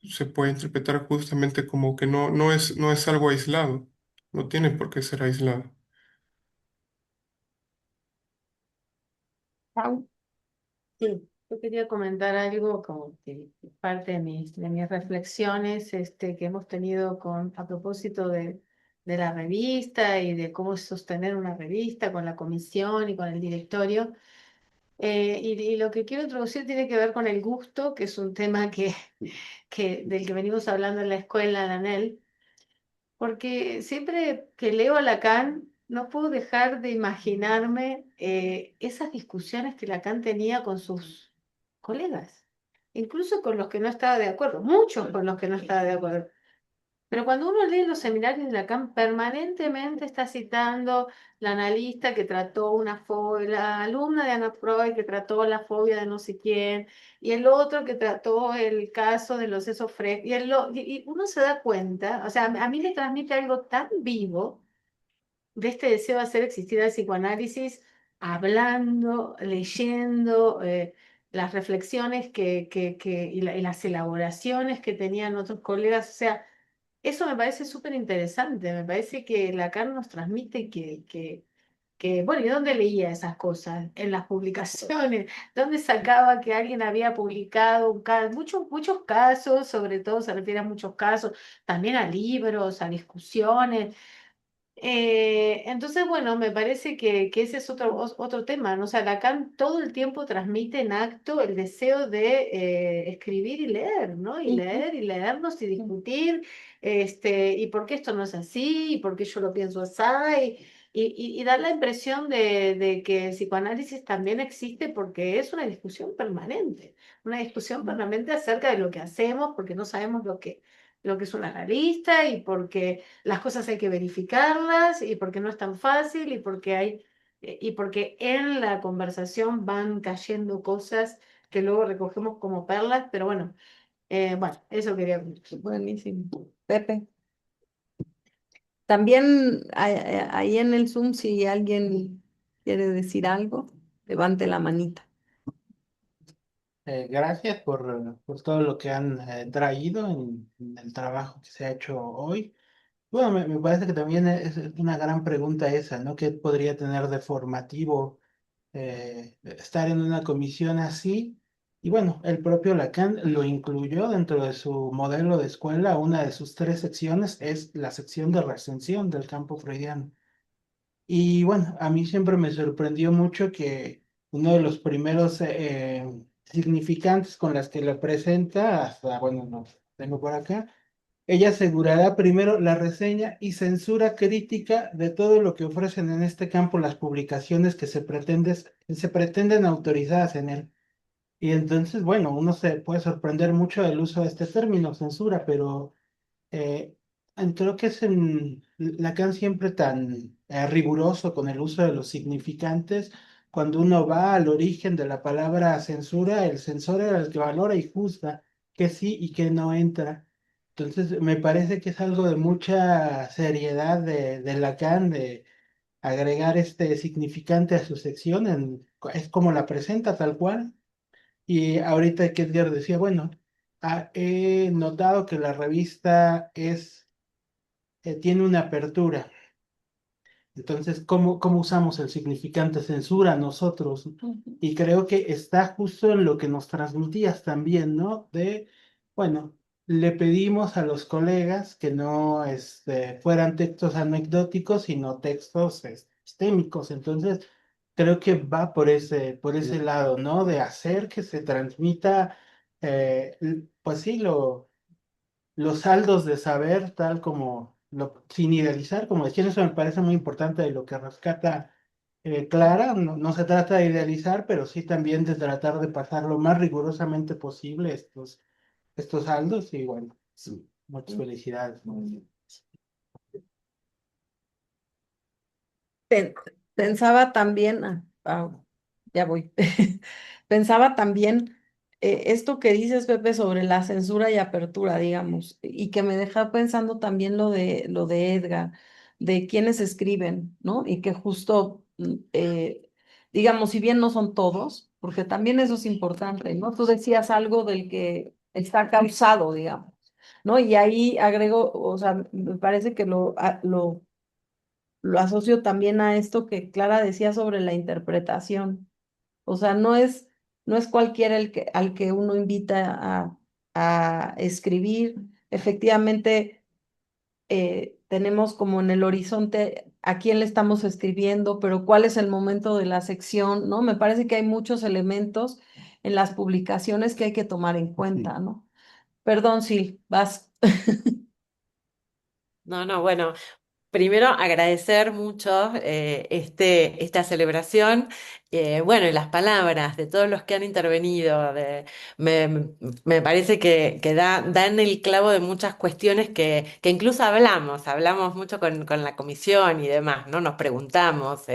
se puede interpretar justamente como que no es algo aislado, no tiene por qué ser aislado. Pau. Sí, yo quería comentar algo como que es parte de mis reflexiones que hemos tenido a propósito de la revista y de cómo sostener una revista con la comisión y con el directorio. Y lo que quiero introducir tiene que ver con el gusto, que es un tema del que venimos hablando en la escuela, en ANEL, porque siempre que leo a Lacan, no puedo dejar de imaginarme esas discusiones que Lacan tenía con sus colegas, incluso con los que no estaba de acuerdo, muchos con los que no estaba de acuerdo. Pero cuando uno lee los seminarios de Lacan, permanentemente está citando la analista que trató la alumna de Anna Freud que trató la fobia de no sé quién, y el otro que trató el caso de los esofre, y uno se da cuenta, o sea, a mí me transmite algo tan vivo de este deseo de hacer existir el psicoanálisis, hablando, leyendo, las reflexiones y las elaboraciones que tenían otros colegas, o sea, eso me parece súper interesante, me parece que Lacan nos transmite bueno, ¿y dónde leía esas cosas? En las publicaciones, ¿dónde sacaba que alguien había publicado muchos casos, sobre todo se refiere a muchos casos, también a libros, a discusiones? Entonces, bueno, me parece que ese es otro tema, ¿no? O sea, Lacan todo el tiempo transmite en acto el deseo de escribir y leer, ¿no? Y leer y leernos y discutir, y por qué esto no es así, y por qué yo lo pienso así, y dar la impresión de que el psicoanálisis también existe porque es una discusión permanente acerca de lo que hacemos, porque no sabemos lo que es un analista y porque las cosas hay que verificarlas y porque no es tan fácil y porque en la conversación van cayendo cosas que luego recogemos como perlas, pero bueno, eso quería comentar. Buenísimo. Pepe. También ahí en el Zoom, si alguien quiere decir algo, levante la manita. Gracias por todo lo que han traído en el trabajo que se ha hecho hoy. Bueno, me parece que también es una gran pregunta esa, ¿no? ¿Qué podría tener de formativo estar en una comisión así? Y bueno, el propio Lacan lo incluyó dentro de su modelo de escuela. Una de sus tres secciones es la sección de recensión del campo freudiano. Y bueno, a mí siempre me sorprendió mucho que uno de los primeros significantes con las que lo presenta, hasta, bueno, no tengo por acá, ella asegurará primero la reseña y censura crítica de todo lo que ofrecen en este campo las publicaciones se pretenden autorizadas en él. Y entonces, bueno, uno se puede sorprender mucho del uso de este término, censura, pero eh, creo que es en Lacan siempre tan riguroso con el uso de los significantes. Cuando uno va al origen de la palabra censura, el censor era el que valora y juzga que sí y que no entra. Entonces, me parece que es algo de mucha seriedad de Lacan de agregar este significante a su sección, es como la presenta tal cual. Y ahorita Kedger decía, bueno, he notado que la revista tiene una apertura. Entonces, ¿cómo usamos el significante censura nosotros? Y creo que está justo en lo que nos transmitías también, ¿no? Bueno, le pedimos a los colegas que no fueran textos anecdóticos, sino textos sistémicos. Entonces, creo que va por ese lado, ¿no? De hacer que se transmita, pues sí, los saldos de saber, tal como, sin idealizar, como decía, eso me parece muy importante de lo que rescata Clara. No, no se trata de idealizar, pero sí también de tratar de pasar lo más rigurosamente posible estos saldos y bueno, sí, muchas felicidades. Pen- Pensaba también, ya voy, pensaba también esto que dices, Pepe, sobre la censura y apertura, digamos, y que me deja pensando también lo de Edgar, de quienes escriben, ¿no? Y que justo, digamos, si bien no son todos, porque también eso es importante, ¿no? Tú decías algo del que está causado, digamos, ¿no? Y ahí agrego, o sea, me parece que lo asocio también a esto que Clara decía sobre la interpretación. O sea, no es cualquiera al que uno invita a escribir. Efectivamente, tenemos como en el horizonte a quién le estamos escribiendo, pero cuál es el momento de la sección, ¿no? Me parece que hay muchos elementos en las publicaciones que hay que tomar en cuenta, ¿no? Perdón, Sil, vas. No, no, bueno, primero agradecer mucho esta celebración, bueno, y las palabras de todos los que han intervenido. Me parece que dan el clavo de muchas cuestiones que incluso hablamos mucho con la comisión y demás, ¿no? Nos preguntamos.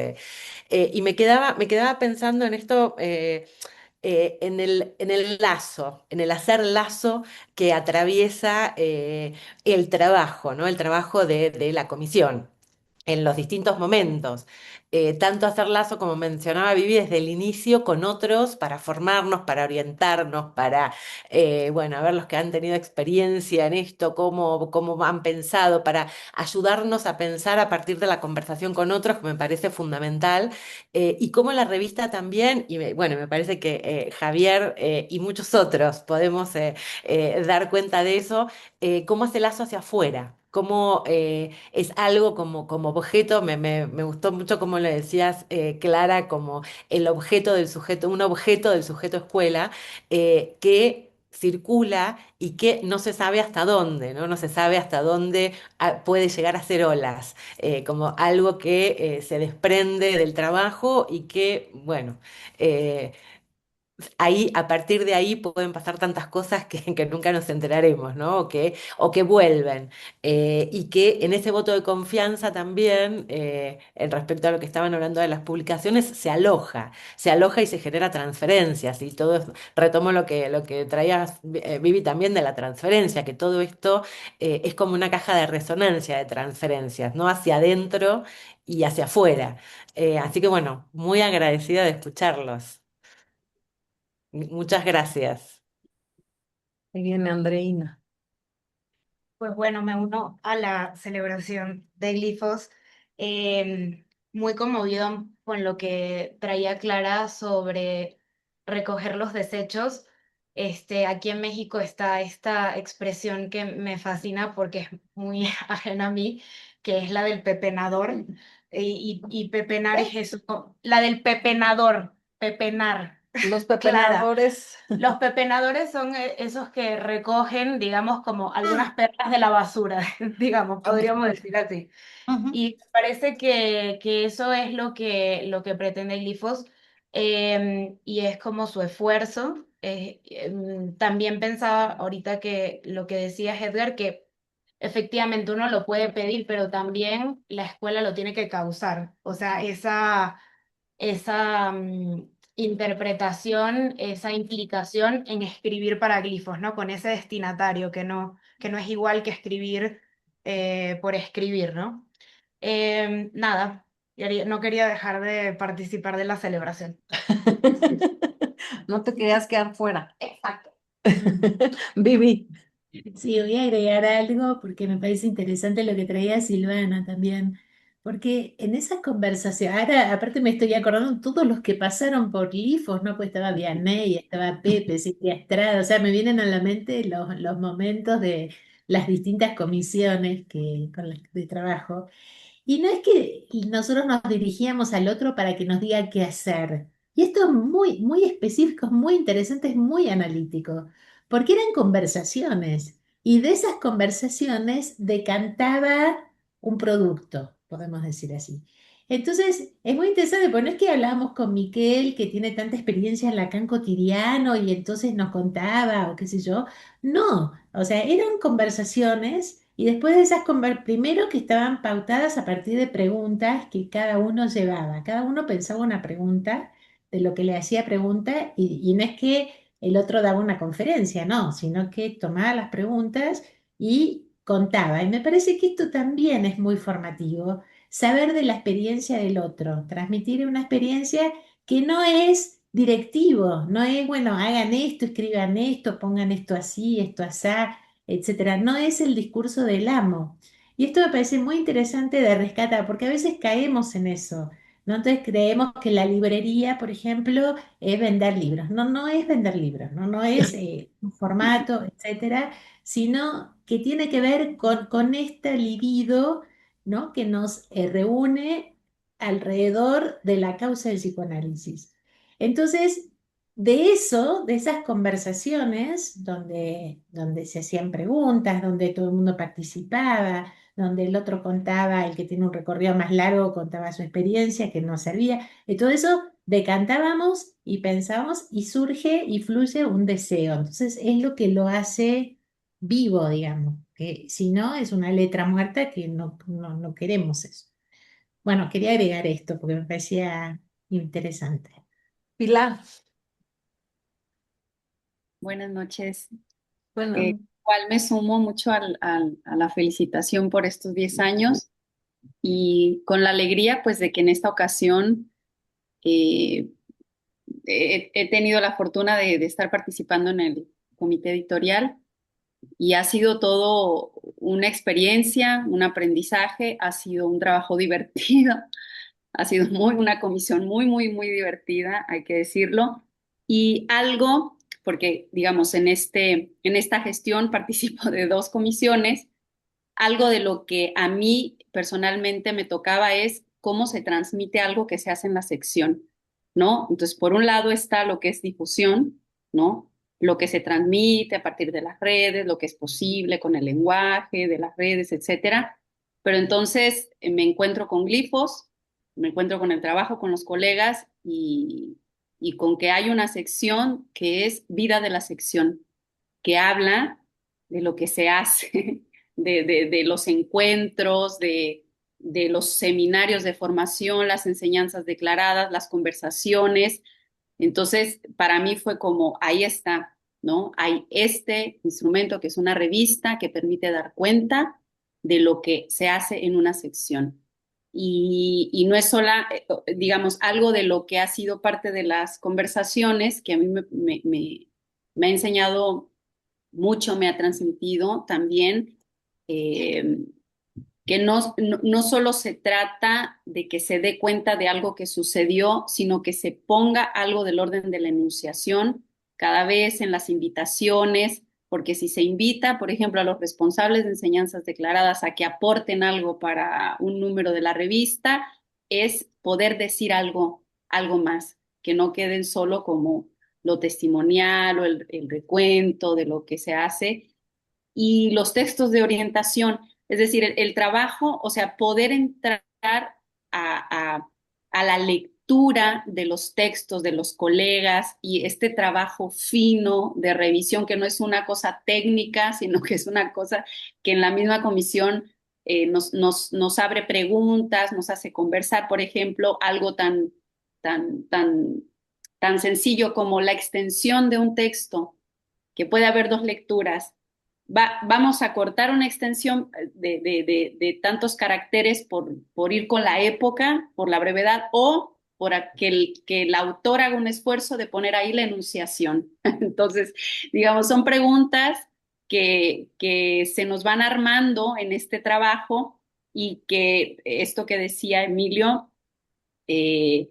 Y me quedaba pensando en esto. En el lazo, en el hacer lazo que atraviesa el trabajo, ¿no? El trabajo de la comisión en los distintos momentos. Tanto hacer lazo, como mencionaba Vivi, desde el inicio con otros para formarnos, para orientarnos, para, bueno, a ver los que han tenido experiencia en esto, cómo han pensado, para ayudarnos a pensar a partir de la conversación con otros, que me parece fundamental. Y cómo la revista también, y bueno, me parece que Javier y muchos otros podemos dar cuenta de eso, cómo hace lazo hacia afuera. Cómo es algo como objeto. Me gustó mucho como le decías, Clara, como el objeto del sujeto, un objeto del sujeto escuela, que circula y que no se sabe hasta dónde, ¿no? No se sabe hasta dónde puede llegar a ser olas, como algo que se desprende del trabajo y que, bueno, eh, ahí, a partir de ahí pueden pasar tantas cosas que nunca nos enteraremos, ¿no? O que vuelven. Y que en ese voto de confianza también, en respecto a lo que estaban hablando de las publicaciones, se aloja y se genera transferencias. Y todo retomo lo que traías, Vivi, también de la transferencia, que todo esto es como una caja de resonancia de transferencias, ¿no? Hacia adentro y hacia afuera. Así que bueno, muy agradecida de escucharlos. Muchas gracias. Ahí viene Andreina. Pues bueno, me uno a la celebración de Glifos, muy conmovido con lo que traía Clara sobre recoger los desechos. Aquí en México está esta expresión que me fascina porque es muy ajena a mí, que es la del pepenador. Y pepenar es eso, la del pepenador, pepenar. Los Clara. pepenadores. Los pepenadores son esos que recogen, digamos, como algunas perlas de la basura, digamos, podríamos decir así. Ujú. Y me parece que eso es lo que pretende Glifos, y es como su esfuerzo. También pensaba ahorita que lo que decía Edgar, que efectivamente uno lo puede pedir, pero también la escuela lo tiene que causar. O sea, esa interpretación, esa implicación en escribir para glifos, ¿no? Con ese destinatario que no es igual que escribir por escribir, ¿no? Nada, no quería dejar de participar de la celebración. No te querías quedar fuera. Exacto. Vivi. Sí, voy a agregar algo porque me parece interesante lo que traía Silvana también, porque en esas conversaciones, ahora aparte me estoy acordando de todos los que pasaron por Lifos, ¿no? Pues estaba Vianney, estaba Pepe, Silvia Estrada, o sea, me vienen a la mente los momentos de las distintas comisiones con las de trabajo. Y no es que nosotros nos dirigíamos al otro para que nos diga qué hacer. Y esto es muy, muy específico, muy interesante, es muy analítico, porque eran conversaciones. Y de esas conversaciones decantaba un producto, podemos decir así. Entonces, es muy interesante, porque no es que hablábamos con Miquel, que tiene tanta experiencia en Lacan cotidiano, y entonces nos contaba, o qué sé yo. No, o sea, eran conversaciones y después de esas primero que estaban pautadas a partir de preguntas que cada uno llevaba. Cada uno pensaba una pregunta de lo que le hacía pregunta y no es que el otro daba una conferencia, no, sino que tomaba las preguntas y contaba. Y me parece que esto también es muy formativo, saber de la experiencia del otro, transmitir una experiencia que no es directivo, no es, bueno, hagan esto, escriban esto, pongan esto así, esto asá, etcétera. No es el discurso del amo. Y esto me parece muy interesante de rescatar, porque a veces caemos en eso, ¿no? Entonces creemos que la librería, por ejemplo, es vender libros. No, no es vender libros, no, no es un formato, etcétera, sino que tiene que ver con este libido, ¿no? Que nos reúne alrededor de la causa del psicoanálisis. Entonces, de eso, de esas conversaciones donde se hacían preguntas, donde todo el mundo participaba, donde el otro contaba, el que tiene un recorrido más largo contaba su experiencia que no servía, de todo eso decantábamos y pensábamos y surge y fluye un deseo. Entonces es lo que lo hace vivo, digamos, que si no es una letra muerta que no queremos eso. Bueno, quería agregar esto porque me parecía interesante. Pilar. Buenas noches. Bueno, Igual me sumo mucho a la felicitación por estos 10 años y con la alegría pues de que en esta ocasión eh, he tenido la fortuna de estar participando en el comité editorial y ha sido todo una experiencia, un aprendizaje, ha sido un trabajo divertido, ha sido una comisión muy divertida, hay que decirlo. Y algo, porque digamos, en esta gestión participo de dos comisiones, algo de lo que a mí personalmente me tocaba es cómo se transmite algo que se hace en la sección, ¿no? Entonces, por un lado está lo que es difusión, ¿no? Lo que se transmite a partir de las redes, lo que es posible con el lenguaje de las redes, etcétera. Pero entonces me encuentro con glifos, me encuentro con el trabajo con los colegas y con que hay una sección que es vida de la sección, que habla de lo que se hace, de los encuentros, de los seminarios de formación, las enseñanzas declaradas, las conversaciones. Entonces, para mí fue como, ahí está, ¿no? Hay este instrumento que es una revista que permite dar cuenta de lo que se hace en una sección. Y no es sola, digamos, algo de lo que ha sido parte de las conversaciones que a mí me ha enseñado mucho, me ha transmitido también eh, que no solo se trata de que se dé cuenta de algo que sucedió, sino que se ponga algo del orden de la enunciación cada vez en las invitaciones, porque si se invita, por ejemplo, a los responsables de enseñanzas declaradas a que aporten algo para un número de la revista, es poder decir algo más, que no queden solo como lo testimonial o el recuento de lo que se hace, y los textos de orientación, es decir, el trabajo, o sea, poder entrar a, a la lectura de los textos de los colegas y este trabajo fino de revisión, que no es una cosa técnica, sino que es una cosa que en la misma comisión nos abre preguntas, nos hace conversar, por ejemplo, algo tan, tan, tan sencillo como la extensión de un texto, que puede haber dos lecturas. Vamos a cortar una extensión de tantos caracteres por ir con la época, por la brevedad, o por que el autor haga un esfuerzo de poner ahí la enunciación. Entonces, digamos, son preguntas que se nos van armando en este trabajo, y que esto que decía Emilio, eh,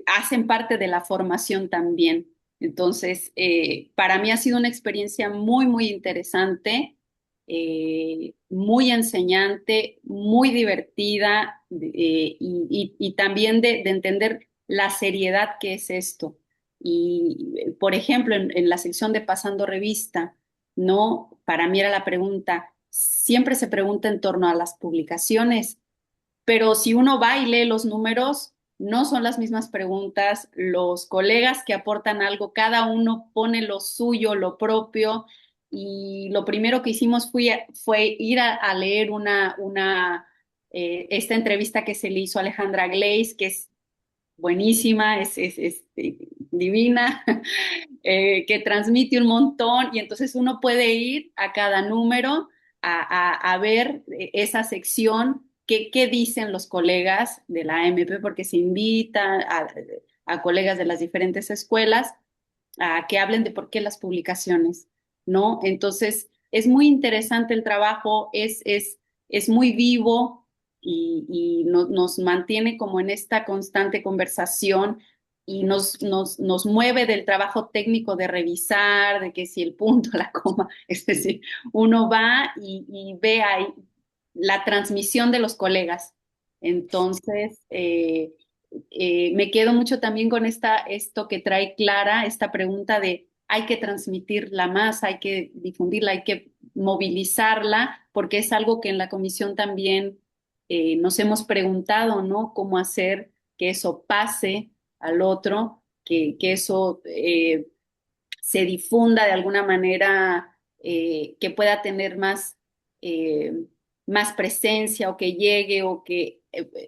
hacen parte de la formación también. Entonces, para mí ha sido una experiencia muy, muy interesante, muy enseñante, muy divertida, y también de entender la seriedad que es esto. Y, por ejemplo, en la sección de Pasando Revista, ¿no? Para mí era la pregunta, siempre se pregunta en torno a las publicaciones, pero si uno va y lee los números, no son las mismas preguntas. Los colegas que aportan algo, cada uno pone lo suyo, lo propio. Y lo primero que hicimos fue ir a leer esta entrevista que se le hizo a Alejandra Gleis, que es buenísima, es divina, que transmite un montón, y entonces uno puede ir a cada número a ver esa sección, qué dicen los colegas de la AMP, porque se invita a colegas de las diferentes escuelas a que hablen de por qué las publicaciones, ¿no? Entonces, es muy interesante el trabajo, es muy vivo, y nos mantiene como en esta constante conversación, y nos mueve del trabajo técnico de revisar, de que si el punto, la coma, es decir, uno va y ve ahí la transmisión de los colegas. Entonces, me quedo mucho también con esto que trae Clara, esta pregunta de hay que transmitirla más, hay que difundirla, hay que movilizarla, porque es algo que en la comisión también nos hemos preguntado, ¿no? Cómo hacer que eso pase al otro, que eso se difunda de alguna manera, que pueda tener eh, más presencia, o que llegue, o que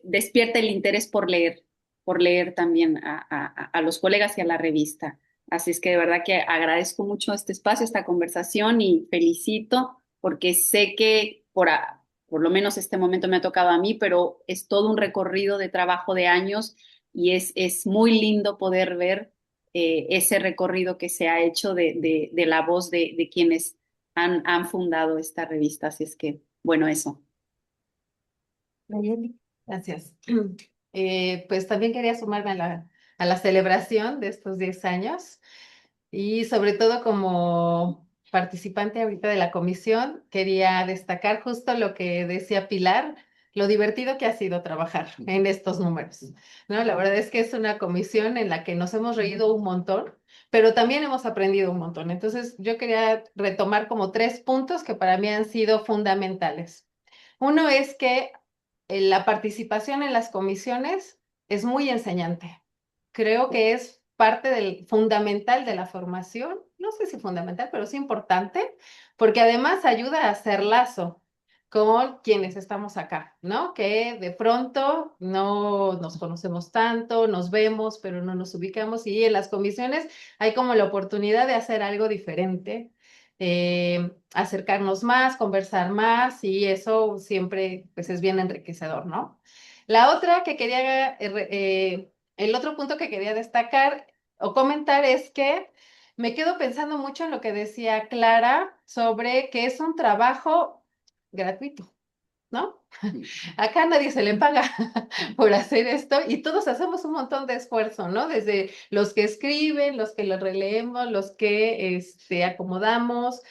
despierte el interés por leer también a los colegas y a la revista. Así es que de verdad que agradezco mucho este espacio, esta conversación, y felicito porque sé que por lo menos este momento me ha tocado a mí, pero es todo un recorrido de trabajo de años, y es muy lindo poder ver ese recorrido que se ha hecho de la voz de quienes han fundado esta revista. Así es que, bueno, eso. Nayeli, gracias. Pues también quería sumarme a la celebración de estos 10 años, y sobre todo como participante ahorita de la comisión, quería destacar justo lo que decía Pilar, lo divertido que ha sido trabajar en estos números, ¿no? La verdad es que es una comisión en la que nos hemos reído un montón, pero también hemos aprendido un montón. Entonces, yo quería retomar como 3 puntos que para mí han sido fundamentales. Uno es que la participación en las comisiones es muy enseñante. Creo que es parte del fundamental de la formación, no sé si fundamental, pero sí importante, porque además ayuda a hacer lazo con quienes estamos acá, ¿no? Que de pronto no nos conocemos tanto, nos vemos, pero no nos ubicamos y en las comisiones hay como la oportunidad de hacer algo diferente, acercarnos más, conversar más y eso siempre pues es bien enriquecedor, ¿no? La otra que quería, el otro punto que quería destacar o comentar es que me quedo pensando mucho en lo que decía Clara sobre que es un trabajo gratuito, ¿no? Acá nadie se le paga por hacer esto y todos hacemos un montón de esfuerzo, ¿no? Desde los que escriben, los que lo releemos, los que acomodamos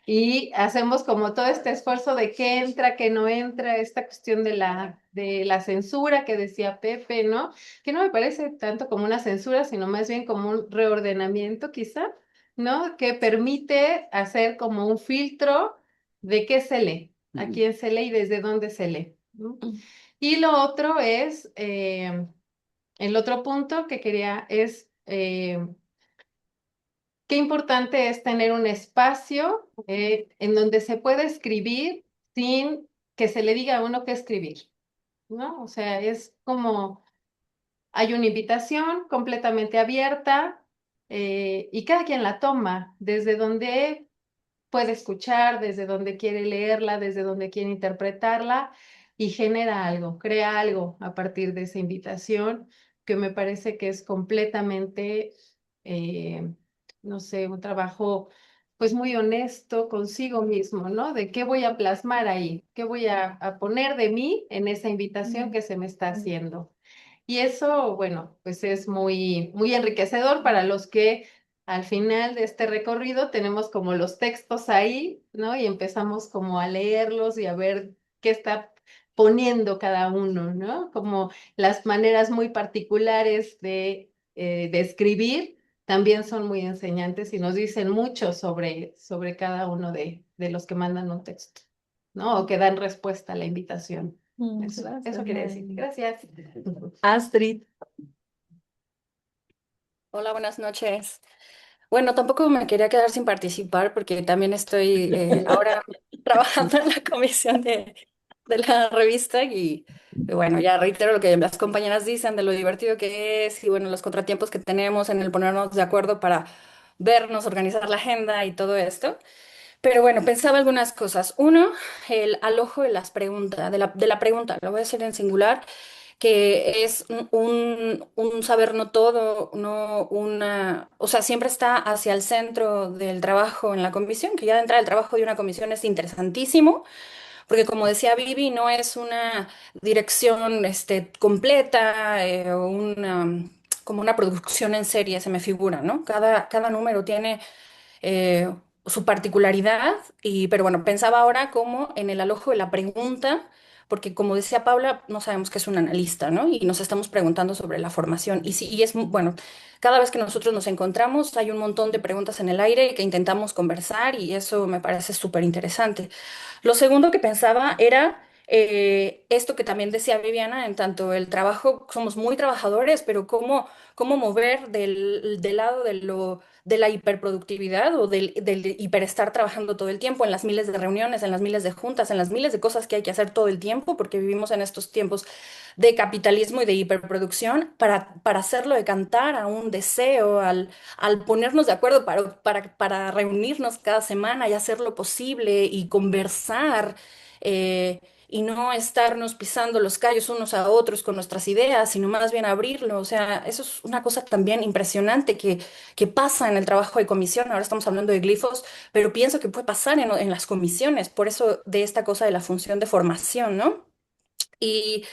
y hacemos como todo este esfuerzo de qué entra, qué no entra, esta cuestión de la censura que decía Pepe, ¿no? Que no me parece tanto como una censura, sino más bien como un reordenamiento quizá, ¿no? Que permite hacer como un filtro de qué se lee, a quién se lee y desde dónde se lee, ¿no? Y lo otro es, el otro punto que quería es, qué importante es tener un espacio en donde se pueda escribir sin que se le diga a uno qué escribir, ¿no? O sea, es como, hay una invitación completamente abierta y cada quien la toma desde donde puede escuchar, desde donde quiere leerla, desde donde quiere interpretarla y genera algo, crea algo a partir de esa invitación que me parece que es completamente, eh, no sé, un trabajo pues muy honesto consigo mismo, ¿no? De qué voy a plasmar ahí, qué voy a poner de mí en esa invitación que se me está haciendo. Y eso, bueno, pues es muy, muy enriquecedor para los que al final de este recorrido tenemos como los textos ahí, ¿no? Y empezamos como a leerlos y a ver qué está poniendo cada uno, ¿no? Como las maneras muy particulares de escribir también son muy enseñantes y nos dicen mucho sobre cada uno de los que mandan un texto, ¿no? O que dan respuesta a la invitación. Eso quería decir. Gracias. Astrid. Hola, buenas noches. Bueno, tampoco me quería quedar sin participar porque también estoy ahora trabajando en la comisión de la revista y bueno, ya reitero lo que las compañeras dicen de lo divertido que es y bueno, los contratiempos que tenemos en el ponernos de acuerdo para vernos, organizar la agenda y todo esto. Pero bueno, pensaba algunas cosas. Uno, el alojo de las preguntas, de la pregunta, lo voy a hacer en singular que es un saber no todo, no una, o sea, siempre está hacia el centro del trabajo en la comisión, que ya de entrada el trabajo de una comisión es interesantísimo, porque como decía Vivi, no es una dirección completa o como una producción en serie, se me figura, ¿no? Cada número tiene eh, su particularidad, pero bueno, pensaba ahora como en el alojo de la pregunta, porque como decía Paula, no sabemos qué es un analista, ¿no? Y nos estamos preguntando sobre la formación. Y, sí, y es, bueno, cada vez que nosotros nos encontramos hay un montón de preguntas en el aire que intentamos conversar y eso me parece súper interesante. Lo segundo que pensaba era esto que también decía Viviana, en tanto el trabajo, somos muy trabajadores, pero cómo mover del lado de la hiperproductividad o del hiperestar trabajando todo el tiempo en las miles de reuniones, en las miles de juntas, en las miles de cosas que hay que hacer todo el tiempo, porque vivimos en estos tiempos de capitalismo y de hiperproducción, para hacerlo decantar a un deseo, al ponernos de acuerdo para reunirnos cada semana y hacerlo posible y conversar. Y no estarnos pisando los callos unos a otros con nuestras ideas, sino más bien abrirlo. O sea, eso es una cosa también impresionante que pasa en el trabajo de comisión. Ahora estamos hablando de glifos, pero pienso que puede pasar en las comisiones, por eso de esta cosa de la función de formación, ¿no? Y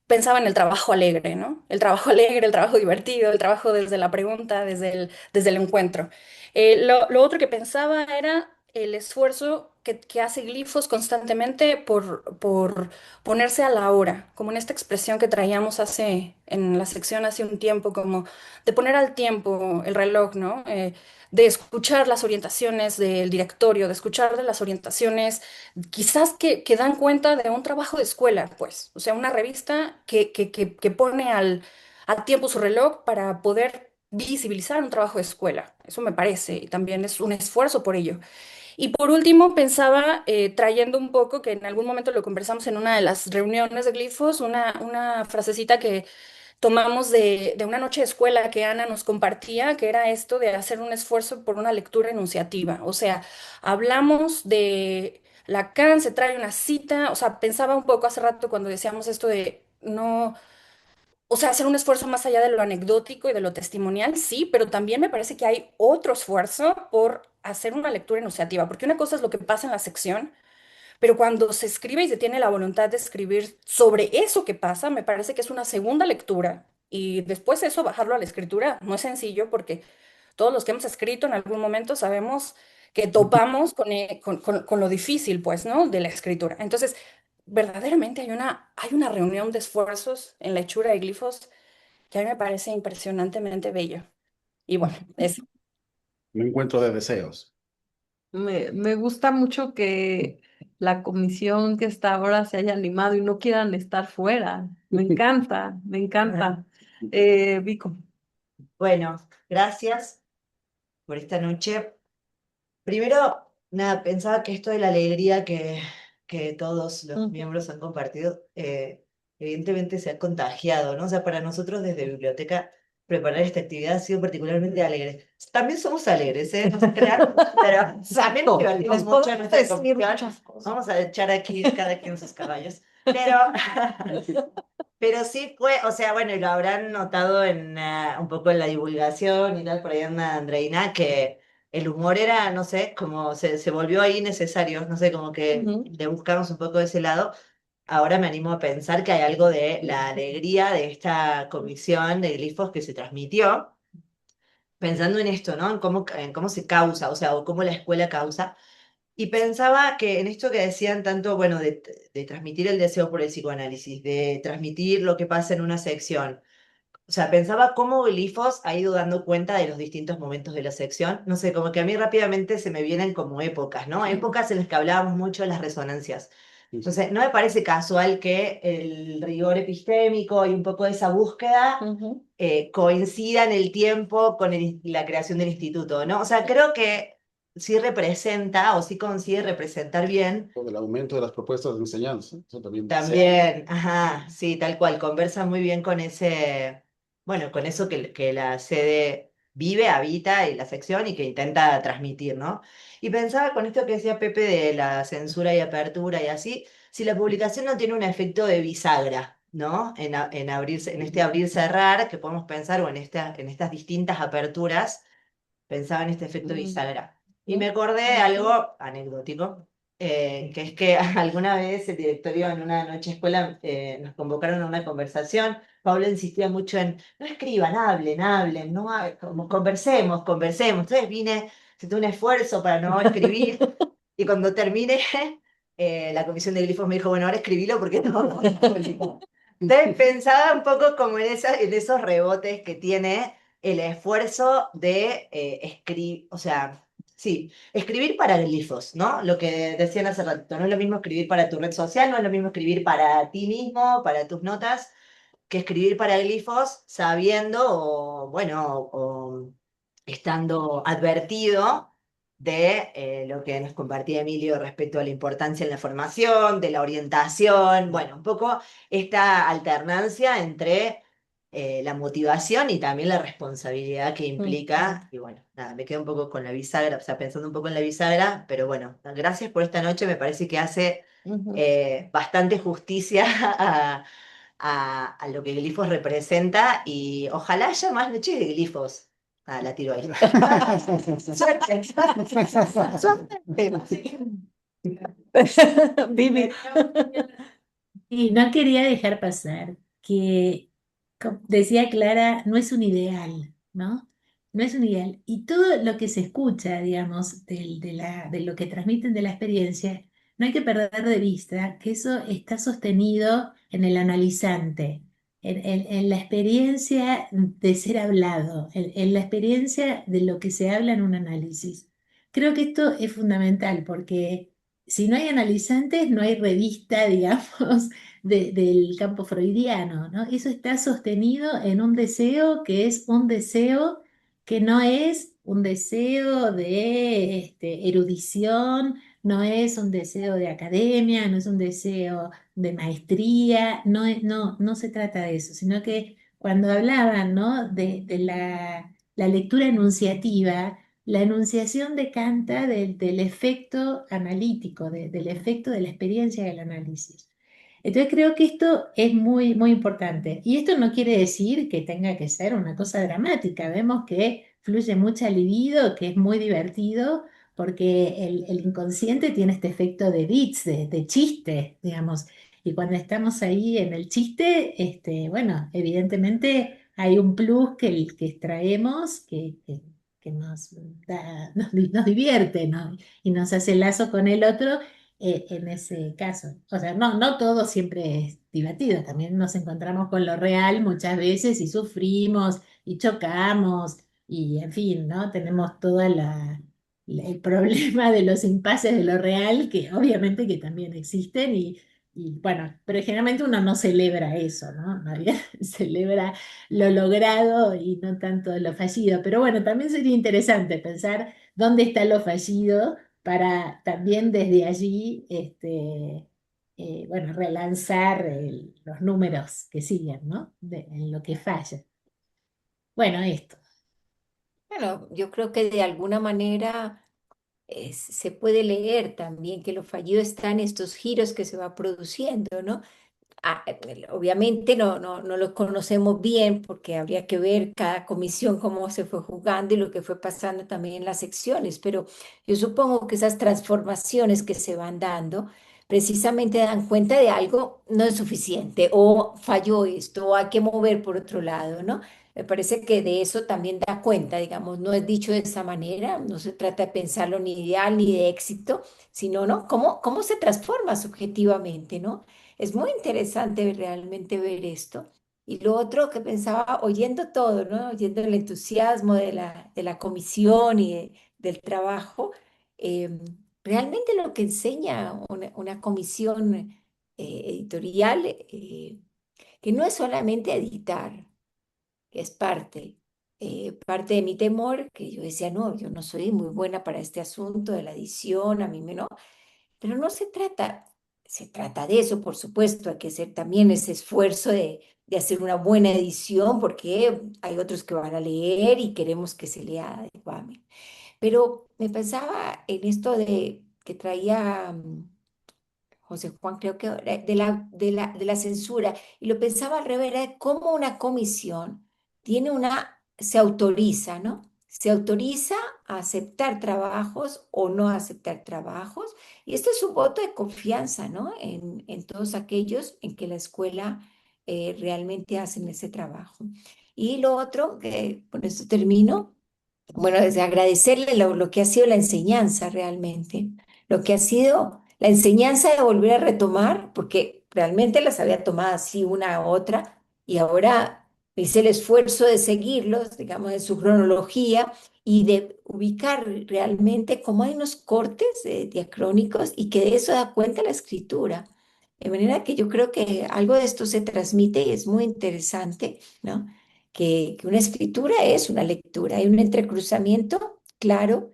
pensaba en el trabajo alegre, ¿no? El trabajo alegre, el trabajo divertido, el trabajo desde la pregunta, desde el encuentro. Lo otro que pensaba era el esfuerzo que hace Glifos constantemente por ponerse a la hora, como en esta expresión que traíamos en la sección hace un tiempo, como de poner al tiempo el reloj, ¿no? De escuchar las orientaciones del directorio, de escuchar de las orientaciones quizás que dan cuenta de un trabajo de escuela, pues, o sea, una revista que pone al tiempo su reloj para poder visibilizar un trabajo de escuela. Eso me parece, y también es un esfuerzo por ello. Y por último, pensaba, trayendo un poco, que en algún momento lo conversamos en una de las reuniones de Glifos, una frasecita que tomamos de una noche de escuela que Ana nos compartía, que era esto de hacer un esfuerzo por una lectura enunciativa. O sea, hablamos de Lacan, se trae una cita, o sea, pensaba un poco hace rato cuando decíamos esto de no, o sea, hacer un esfuerzo más allá de lo anecdótico y de lo testimonial, sí, pero también me parece que hay otro esfuerzo por hacer una lectura enunciativa, porque una cosa es lo que pasa en la sección, pero cuando se escribe y se tiene la voluntad de escribir sobre eso que pasa, me parece que es una segunda lectura. Y después eso, bajarlo a la escritura, no es sencillo porque todos los que hemos escrito en algún momento sabemos que topamos con lo difícil, pues, ¿no? De la escritura. Entonces, verdaderamente hay una reunión de esfuerzos en la hechura de glifos que a mí me parece impresionantemente bello. Y bueno, eso. Un encuentro de deseos. Me gusta mucho que la comisión que está ahora se haya animado y no quieran estar fuera. Me encanta, me encanta. Vico. Bueno, gracias por esta noche. Primero, nada, pensaba que esto de la alegría que todos los miembros han compartido, evidentemente se ha contagiado, ¿no? O sea, para nosotros desde biblioteca preparar esta actividad ha sido particularmente alegre. También somos alegres, ¿eh? No se crean, pero también nos divertimos Les mucho puedo en nuestra decir comisión. muchas cosas. Vamos a echar aquí cada quien sus caballos. Pero sí fue, o sea, bueno, y lo habrán notado en un poco en la divulgación y tal, por ahí anda Andreina, que el humor era, no sé, como se volvió ahí necesario, no sé, como que le buscamos un poco de ese lado. Ahora me animo a pensar que hay algo de la alegría de esta comisión de glifos que se transmitió, pensando en esto, ¿no? En cómo se causa, o sea, o cómo la escuela causa. Y pensaba que en esto que decían tanto, bueno, de transmitir el deseo por el psicoanálisis, de transmitir lo que pasa en una sección. O sea, pensaba cómo Glifos ha ido dando cuenta de los distintos momentos de la sección. No sé, como que a mí rápidamente se me vienen como épocas, ¿no? Épocas en las que hablábamos mucho de las resonancias. Entonces, no me parece casual que el rigor epistémico y un poco de esa búsqueda coincida en el tiempo con la creación del instituto, ¿no? O sea, creo que sí representa o sí consigue representar bien. Con el aumento de las propuestas de enseñanza. Eso también. También, ajá, sí, tal cual, conversa muy bien con ese, bueno, con eso que la sede vive, habita y la sección y que intenta transmitir, ¿no? Y pensaba con esto que decía Pepe de la censura y apertura y así, si la publicación no tiene un efecto de bisagra, ¿no? En abrirse, en este abrir-cerrar que podemos pensar o en estas distintas aperturas, pensaba en este efecto bisagra. Y me acordé de algo anecdótico, que es que alguna vez el directorio en una noche escuela nos convocaron a una conversación. Pablo insistía mucho en, no escriban, hablen, no, como conversemos, conversemos. Entonces vine, hice un esfuerzo para no escribir, y cuando terminé, la comisión de glifos me dijo, bueno, ahora escribilo porque no vamos a publicar. Entonces pensaba un poco como en esos rebotes que tiene el esfuerzo de escribir, o sea, sí, escribir para glifos, ¿no? Lo que decían hace ratito, no es lo mismo escribir para tu red social, no es lo mismo escribir para ti mismo, para tus notas, que escribir para glifos sabiendo o, bueno, o estando advertido de lo que nos compartía Emilio respecto a la importancia en la formación, de la orientación, bueno, un poco esta alternancia entre la motivación y también la responsabilidad que implica. Y bueno, nada, me quedo un poco con la bisagra, o sea, pensando un poco en la bisagra, pero bueno, gracias por esta noche, me parece que hace bastante justicia a lo que Glifos representa y ojalá haya más noches de Glifos. Ah, la tiro ahí. Suerte. Vivi. Y no quería dejar pasar que, como decía Clara, no es un ideal, ¿no? No es un ideal. Y todo lo que se escucha, digamos, de lo que transmiten de la experiencia, no hay que perder de vista que eso está sostenido en el analizante, en la experiencia de ser hablado, en la experiencia de lo que se habla en un análisis. Creo que esto es fundamental porque si no hay analizantes, no hay revista, digamos, del campo freudiano, ¿no? Eso está sostenido en un deseo que es un deseo que no es un deseo de erudición, no es un deseo de academia, no es un deseo de maestría, no se trata de eso, sino que cuando hablaban, ¿no? de la lectura enunciativa, la enunciación decanta del efecto analítico, del efecto de la experiencia del análisis. Entonces creo que esto es muy, muy importante. Y esto no quiere decir que tenga que ser una cosa dramática. Vemos que fluye mucha libido, que es muy divertido, porque el inconsciente tiene este efecto de bits, de chiste, digamos. Y cuando estamos ahí en el chiste, bueno, evidentemente hay un plus que extraemos, que nos divierte, ¿no? Y nos hace lazo con el otro en ese caso. O sea, no todo siempre es divertido, también nos encontramos con lo real muchas veces y sufrimos y chocamos y en fin, ¿no? Tenemos todo el problema de los impases de lo real, que obviamente que también existen y bueno, pero generalmente uno no celebra eso, ¿no? Nadie celebra lo logrado y no tanto lo fallido. Pero bueno, también sería interesante pensar dónde está lo fallido para también desde allí, bueno, relanzar los números que siguen, ¿no? En lo que falla. Bueno, esto. Bueno, yo creo que de alguna manera se puede leer también que lo fallido está en estos giros que se va produciendo, ¿no? Obviamente no lo conocemos bien porque habría que ver cada comisión cómo se fue jugando y lo que fue pasando también en las secciones, pero yo supongo que esas transformaciones que se van dando precisamente dan cuenta de algo no es suficiente o falló esto o hay que mover por otro lado, ¿no? Me parece que de eso también da cuenta, digamos, no es dicho de esa manera, no se trata de pensarlo ni ideal ni de éxito, sino, ¿no? ¿Cómo se transforma subjetivamente, ¿no? Es muy interesante realmente ver esto. Y lo otro que pensaba, oyendo todo, ¿no? Oyendo el entusiasmo de la comisión y del trabajo, eh, realmente lo que enseña una comisión editorial, que no es solamente editar, que es parte de mi temor, que yo decía, no, yo no soy muy buena para este asunto de la edición, a mí me no, pero no se trata de eso, por supuesto, hay que hacer también ese esfuerzo de hacer una buena edición porque hay otros que van a leer y queremos que se lea adecuadamente. Pero me pensaba en esto de que traía José Juan, creo que era de la censura, y lo pensaba al revés, era de cómo una comisión se autoriza, ¿no? Se autoriza a aceptar trabajos o no aceptar trabajos, y esto es un voto de confianza, ¿no? En todos aquellos en que la escuela realmente hacen ese trabajo. Y lo otro, que con esto termino, bueno, es agradecerle lo que ha sido la enseñanza realmente, lo que ha sido la enseñanza de volver a retomar, porque realmente las había tomado así una a otra y ahora hice el esfuerzo de seguirlos, digamos, en su cronología y de ubicar realmente cómo hay unos cortes diacrónicos y que de eso da cuenta la escritura. De manera que yo creo que algo de esto se transmite y es muy interesante, ¿no? Que una escritura es una lectura, hay un entrecruzamiento, claro,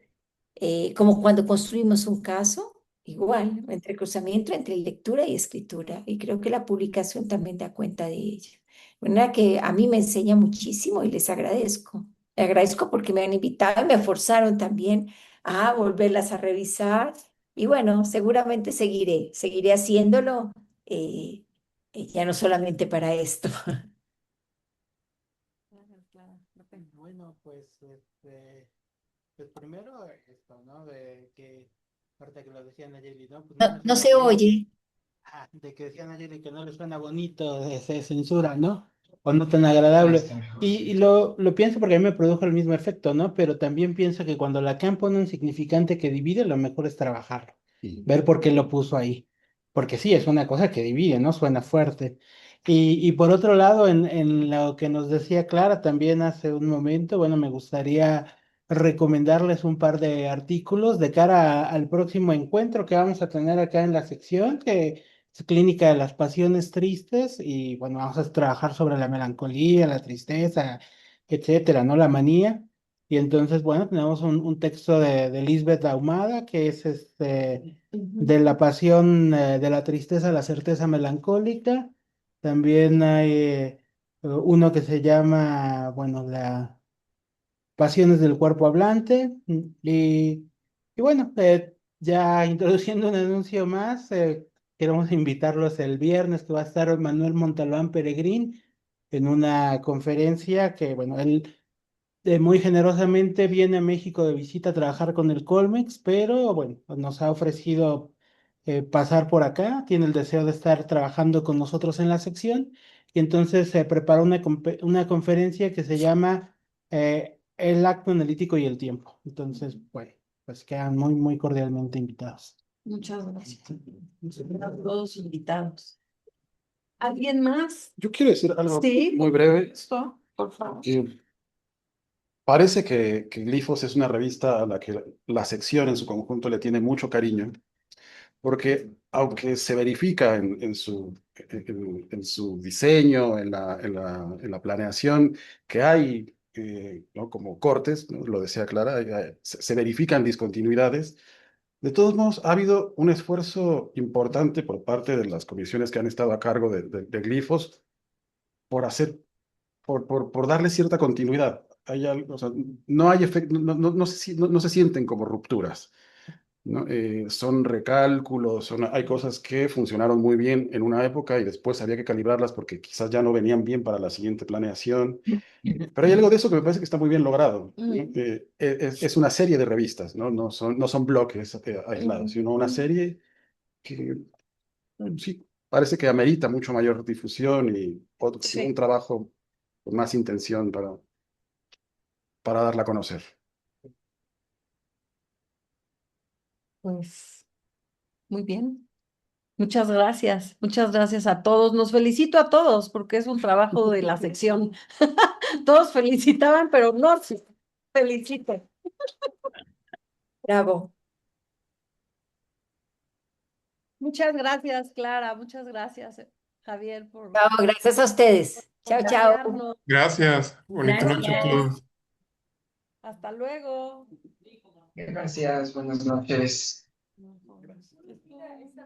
como cuando construimos un caso, igual, un entrecruzamiento entre lectura y escritura, y creo que la publicación también da cuenta de ello. Una que a mí me enseña muchísimo y les agradezco. Les agradezco porque me han invitado y me forzaron también a volverlas a revisar, y bueno, seguramente seguiré haciéndolo, eh, ya no solamente para esto. Claro, claro. Bueno, pues primero esto, ¿no? De que, ahorita que lo decía Nayeli, ¿no? Pues no No, me no suena se bonito. oye. De que decía Nayeli que no le suena bonito, de censura, ¿no? O no tan agradable. Y lo pienso porque a mí me produjo el mismo efecto, ¿no? Pero también pienso que cuando Lacan pone un significante que divide, lo mejor es trabajarlo, ver por qué lo puso ahí. Porque sí, es una cosa que divide, ¿no? Suena fuerte. Y por otro lado, en lo que nos decía Clara también hace un momento, bueno, me gustaría recomendarles un par de artículos de cara al próximo encuentro que vamos a tener acá en la sección, que es Clínica de las Pasiones Tristes, y bueno, vamos a trabajar sobre la melancolía, la tristeza, etcétera, ¿no? La manía. Y entonces, bueno, tenemos un texto de Lisbeth Ahumada, que es de la pasión, de la tristeza a la certeza melancólica. También hay uno que se llama, bueno, la Pasiones del cuerpo hablante. Y bueno, ya introduciendo un anuncio más, queremos invitarlos el viernes que va a estar Manuel Montalbán Peregrín en una conferencia que, bueno, él muy generosamente viene a México de visita a trabajar con el Colmex, pero bueno, nos ha ofrecido pasar por acá, tiene el deseo de estar trabajando con nosotros en la sección, y entonces se preparó una conferencia que se llama El acto analítico y el tiempo. Entonces, bueno, pues quedan muy, muy cordialmente invitados. Muchas gracias. Están todos invitados. ¿Alguien más? Yo quiero decir algo Sí, muy breve. esto, por favor. Parece que Glifos es una revista a la que la sección en su conjunto le tiene mucho cariño, porque aunque se verifica en su diseño, en la planeación, que hay ¿no? como cortes, ¿no? Lo decía Clara, se verifican discontinuidades. De todos modos, ha habido un esfuerzo importante por parte de las comisiones que han estado a cargo de Glifos por hacer, por darle cierta continuidad. O sea, no hay efecto, no se sienten como rupturas, ¿no? Son recálculos, hay cosas que funcionaron muy bien en una época y después había que calibrarlas porque quizás ya no venían bien para la siguiente planeación. Pero hay algo de eso que me parece que está muy bien logrado, ¿no? Es una serie de revistas, ¿no? No son bloques aislados, sino una serie que sí, parece que amerita mucho mayor difusión y un trabajo con más intención para darla a conocer. Pues muy bien. Muchas gracias a todos. Nos felicito a todos porque es un trabajo de la sección. Todos felicitaban, pero no se felicito. Bravo. Muchas gracias, Clara. Muchas gracias, Javier, Bravo, gracias a ustedes. Chao, chao. acompañarnos. Gracias. Bonita noche a Gracias. todos. Hasta luego. Gracias, buenas noches.